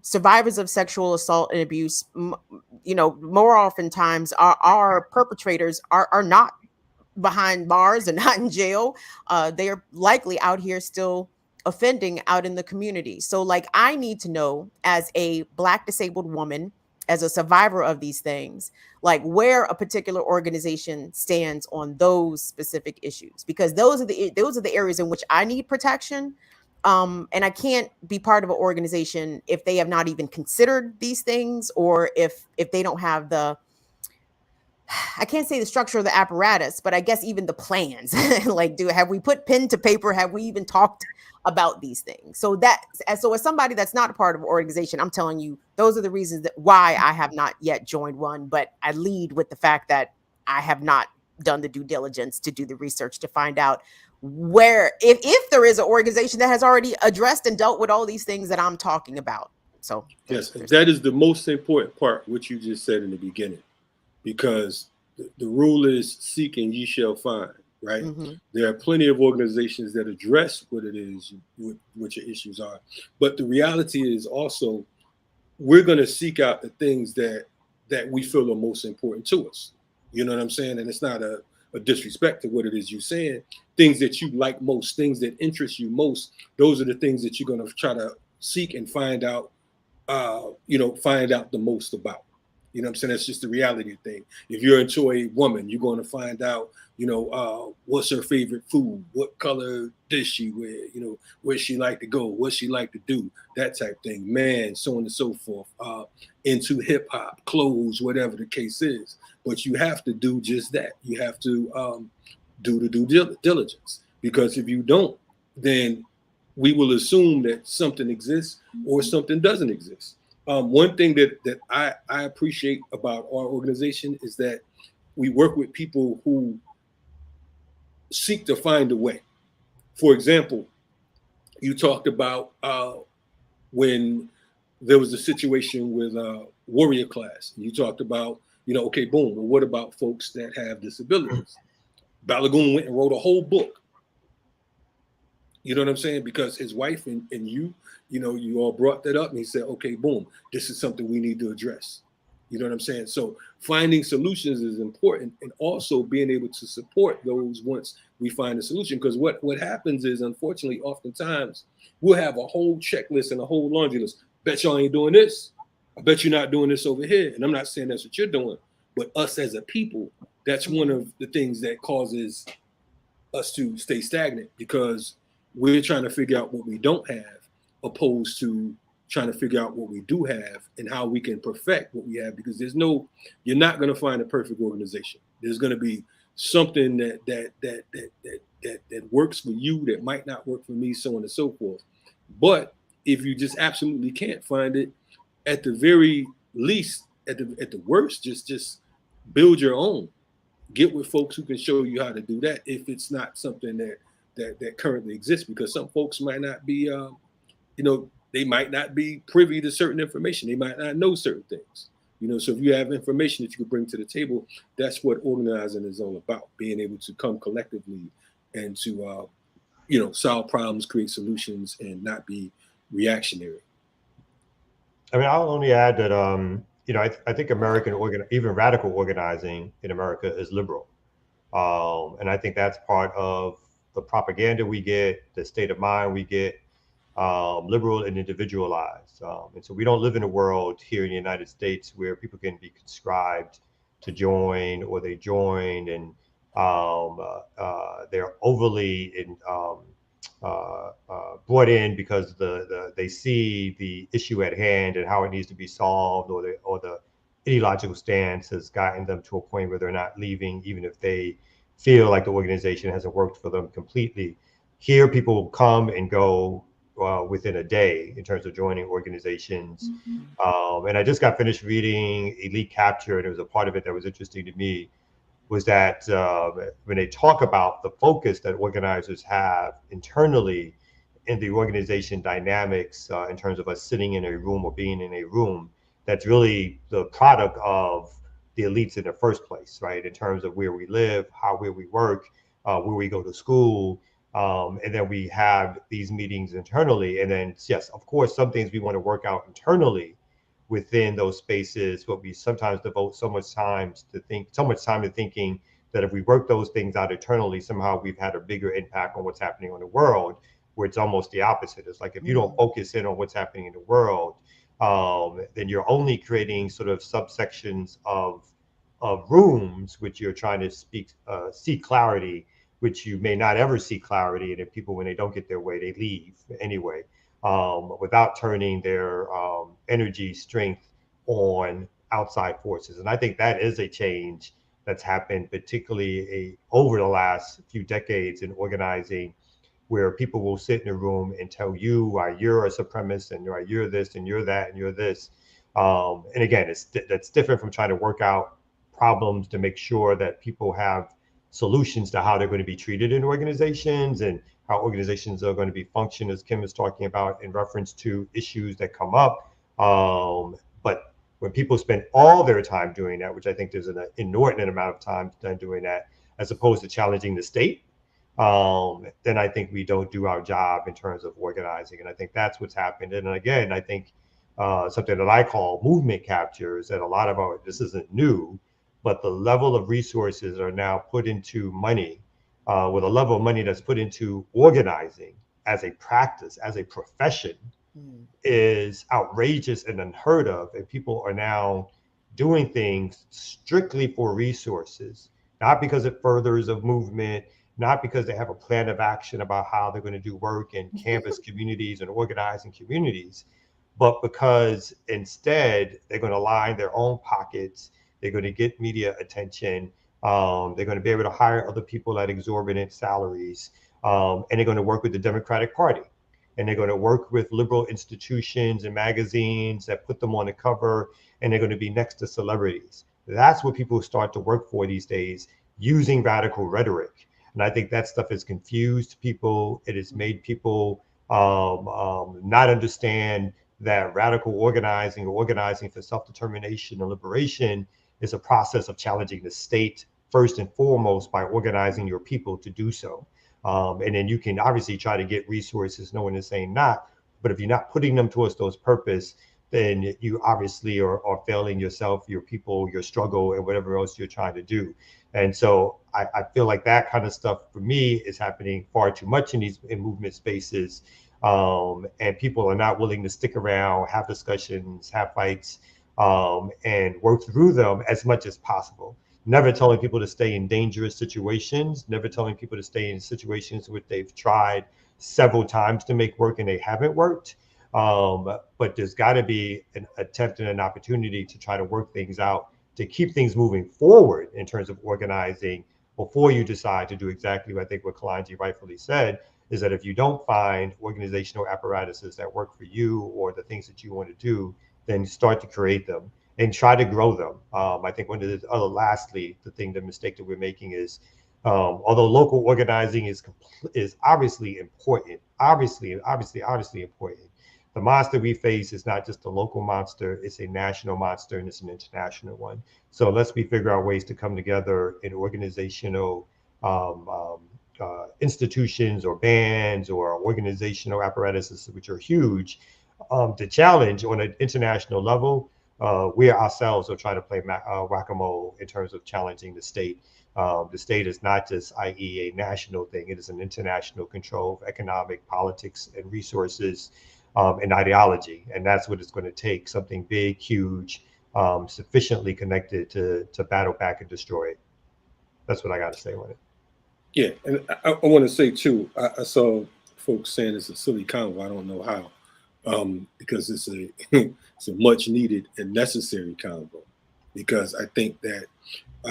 Survivors of sexual assault and abuse, more oftentimes our perpetrators are not behind bars and not in jail. They are likely out here still offending out in the community. So, like, I need to know, as a Black disabled woman, as a survivor of these things, like, where a particular organization stands on those specific issues, because those are the areas in which I need protection. And I can't be part of an organization if they have not even considered these things, or if they don't have I can't say the structure of the apparatus, but I guess even the plans. Like, have we put pen to paper? Have we even talked about these things? So as somebody that's not a part of an organization, I'm telling you, those are the reasons why I have not yet joined one. But I lead with the fact that I have not done the due diligence to do the research to find out where, if there is an organization that has already addressed and dealt with all these things that I'm talking about. So yes, that is the most important part, what you just said in the beginning. Because the rule is seek and ye shall find, right? Mm-hmm. There are plenty of organizations that address what it is, what your issues are. But the reality is also, we're going to seek out the things that we feel are most important to us. You know what I'm saying? And it's not a disrespect to what it is you're saying. Things that you like most, things that interest you most, those are the things that you're going to try to seek and find out, find out the most about. You know what I'm saying? That's just the reality thing. If you're into a woman, you're going to find out, what's her favorite food, what color does she wear, where she like to go, what she like to do, that type thing. Man, so on and so forth. Into hip hop, clothes, whatever the case is. But you have to do just that. You have to do the due diligence. Because if you don't, then we will assume that something exists or something doesn't exist. One thing that I appreciate about our organization is that we work with people who seek to find a way. For example, you talked about when there was a situation with warrior class. You talked about, okay, boom, well, what about folks that have disabilities? Balagoon went and wrote a whole book. You know what I'm saying? Because his wife and you all brought that up, and he said, okay, boom, this is something we need to address. You know what I'm saying? So finding solutions is important, and also being able to support those once we find a solution. Because what happens is, unfortunately, oftentimes we'll have a whole checklist and a whole laundry list. Bet y'all ain't doing this. I bet you're not doing this over here. And I'm not saying that's what you're doing, but us as a people, that's one of the things that causes us to stay stagnant, because we're trying to figure out what we don't have, opposed to trying to figure out what we do have and how we can perfect what we have. Because you're not going to find a perfect organization. There's going to be something that works for you that might not work for me, so on and so forth. But if you just absolutely can't find it, at the very least, at the worst, just build your own. get with folks who can show you how to do that if it's not something that currently exists, because some folks might not be, they might not be privy to certain information. They might not know certain things. So if you have information that you can bring to the table, that's what organizing is all about, being able to come collectively and to, solve problems, create solutions, and not be reactionary. I mean, I'll only add that, I think even radical organizing in America is liberal. And I think that's part of the propaganda we get, the state of mind we get, liberal and individualized. And so we don't live in a world here in the United States where people can be conscribed to join, or they join and they're overly brought in because they see the issue at hand and how it needs to be solved, or the ideological stance has gotten them to a point where they're not leaving, even if they feel like the organization hasn't worked for them completely. Here, people will come and go within a day in terms of joining organizations. And I just got finished reading Elite Capture, and it was a part of it that was interesting to me, was that when they talk about the focus that organizers have internally in the organization dynamics, in terms of us sitting in a room or being in a room, that's really the product of the elites in the first place, right? In terms of where we live, where we work, where we go to school. And then we have these meetings internally. And then, yes, of course, some things we want to work out internally within those spaces, but we sometimes devote so much time to thinking that if we work those things out internally, somehow we've had a bigger impact on what's happening in the world, where it's almost the opposite. It's like, if you don't focus in on what's happening in the world, then you're only creating sort of subsections of rooms, which you're trying to see clarity, which you may not ever see clarity. And if people, when they don't get their way, they leave anyway, without turning their energy, strength on outside forces. And I think that is a change that's happened, particularly over the last few decades in organizing, where people will sit in a room and tell you why you're a supremacist, and why you're this and you're that and you're this. And again, that's different from trying to work out problems to make sure that people have solutions to how they're going to be treated in organizations, and how organizations are going to be function, as Kim is talking about, in reference to issues that come up. But when people spend all their time doing that, which I think there's an inordinate amount of time spent doing that, as opposed to challenging the state, then I think we don't do our job in terms of organizing. And I think that's what's happened. And again, I think something that I call movement capture is that a lot of this isn't new, but the level of resources are now put into money, with a level of money that's put into organizing as a practice, as a profession, is outrageous and unheard of. And people are now doing things strictly for resources, not because it furthers a movement, not because they have a plan of action about how they're going to do work in campus communities and organizing communities, but because instead they're going to line their own pockets. They're going to get media attention. They're going to be able to hire other people at exorbitant salaries. And they're going to work with the Democratic Party. And they're going to work with liberal institutions and magazines that put them on the cover. And they're going to be next to celebrities. That's what people start to work for these days, using radical rhetoric. And I think that stuff has confused people. It has made people not understand that radical organizing, or organizing for self-determination and liberation, is a process of challenging the state first and foremost by organizing your people to do so. And then you can obviously try to get resources, no one is saying not, but if you're not putting them towards those purpose, then you obviously are failing yourself, your people, your struggle, and whatever else you're trying to do. And so I feel like that kind of stuff for me is happening far too much in movement spaces. And people are not willing to stick around, have discussions, have fights, and work through them as much as possible. Never telling people to stay in dangerous situations, never telling people to stay in situations where they've tried several times to make work and they haven't worked. But there's got to be an attempt and an opportunity to try to work things out, to keep things moving forward in terms of organizing, before you decide to do exactly what I think what Kalonji rightfully said, is that if you don't find organizational apparatuses that work for you or the things that you want to do, then start to create them. and try to grow them. I think one of the lastly, the mistake that we're making is, although local organizing is obviously important, obviously important, the monster we face is not just a local monster, it's a national monster and it's an international one. So let's figure out ways to come together in organizational institutions or bands or organizational apparatuses, which are huge, to challenge on an international level. We ourselves are trying to play whack-a-mole in terms of challenging the state. The state is not just, i.e., a national thing. It is an international control of economic, politics, and resources, and ideology. And that's what it's going to take, something big, huge, sufficiently connected to battle back and destroy it. That's what I got to say on it. Yeah, and I want to say, too, I saw folks saying it's a silly convo. I don't know how, because it's a it's a much needed and necessary convo, because I think that, I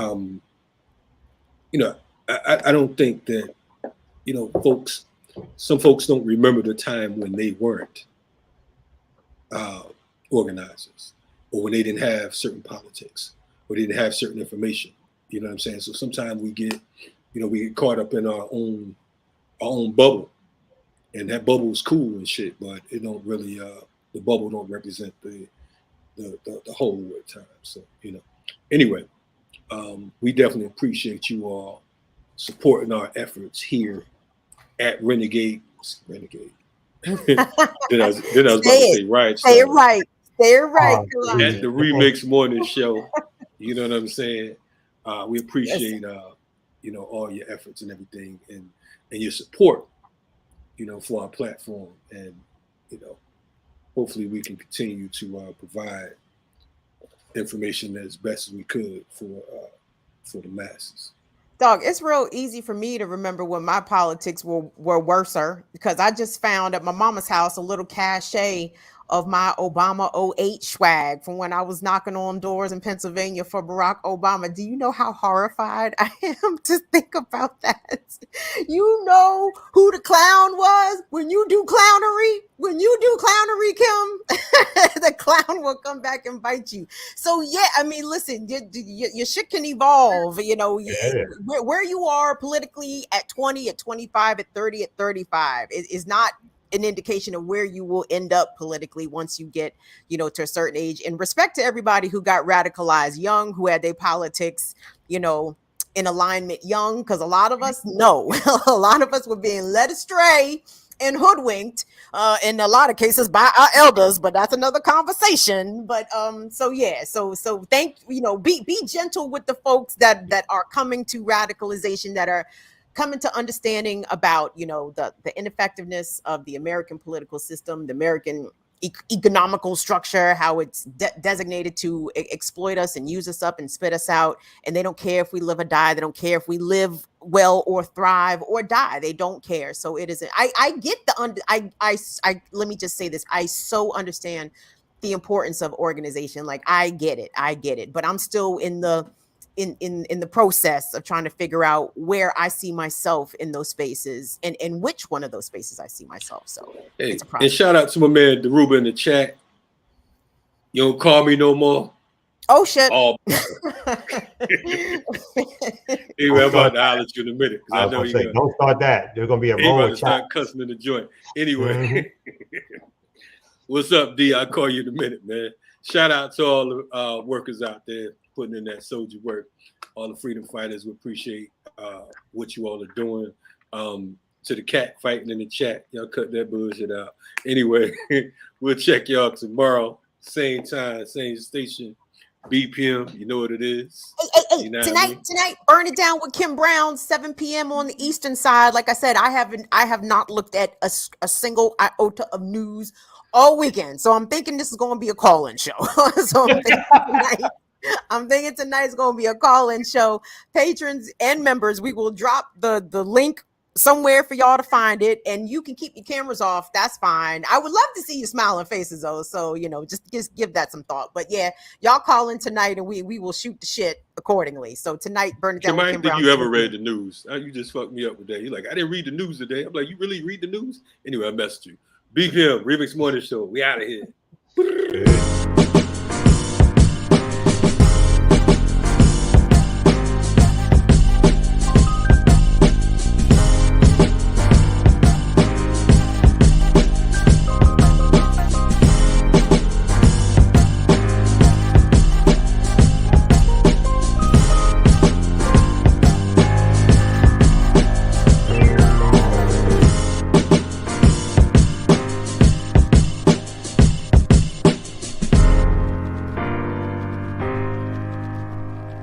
don't think that, some folks don't remember the time when they weren't organizers, or when they didn't have certain politics, or they didn't have certain information. You know what I'm saying? So sometimes we get caught up in our own bubble, and that bubble is cool and shit, but it don't really the bubble don't represent the whole at times. So anyway, we definitely appreciate you all supporting our efforts here at Renegade. then I was about to say right. Say it right. Say it right. At the Remix Morning Show, you know what I'm saying? We appreciate all your efforts and everything, and your support, for our platform, and hopefully we can continue to provide information as best as we could for the masses. Dog, it's real easy for me to remember when my politics were worser, because I just found at my mama's house a little cachet of my Obama 08 swag from when I was knocking on doors in Pennsylvania for Barack Obama. Do you know how horrified I am to think about that? You know who the clown was? When you do clownery, Kim, the clown will come back and bite you. So yeah, I mean, listen, your shit can evolve, where you are politically at 20, at 25, at 30, at 35 is not an indication of where you will end up politically once you get, to a certain age. And respect to everybody who got radicalized young, who had their politics, in alignment young, because a lot of us were being led astray and hoodwinked in a lot of cases by our elders, but that's another conversation. But so be gentle with the folks that are coming to radicalization, that are coming to understanding about the ineffectiveness of the American political system, the American economical structure, how it's designated to exploit us and use us up and spit us out. And they don't care if we live or die. They don't care if we live well or thrive or die. They don't care. So it isn't. I get let me just say this. I so understand the importance of organization. Like I get it. But I'm still in the process of trying to figure out where I see myself in those spaces, and in which one of those spaces I see myself. So it's a process. And shout out to my man Daruba in the chat. You don't call me no more. Oh shit. Anyway, I'm about to holler at you in a minute. I know you don't start that. There's gonna be a roll of start cussing in the joint. Anyway. What's up, D? I'll call you in a minute, man. Shout out to all the workers out there putting in that soldier work, all the freedom fighters. We appreciate what you all are doing. To the cat fighting in the chat, y'all cut that bullshit out. Anyway, we'll check y'all tomorrow, same time, same station, BPM. You know what it is. Hey, tonight, burn it down with Kim Brown, 7 p.m. on the eastern side. Like I said, I have not looked at a single iota of news all weekend, so I'm thinking this is going to be a call-in show. So I'm thinking tonight's going to be a call-in show. Patrons and members, we will drop the link somewhere for y'all to find it, and you can keep your cameras off. That's fine. I would love to see you smiling faces though, so just give that some thought. But yeah, y'all call in tonight, and we will shoot the shit accordingly. So tonight, burn it down. I didn't think you ever read the news. You just fucked me up with that. You're like, I didn't read the news today. I'm like, you really read the news? Anyway, I messed you. BPM Remix Morning Show. We out of here.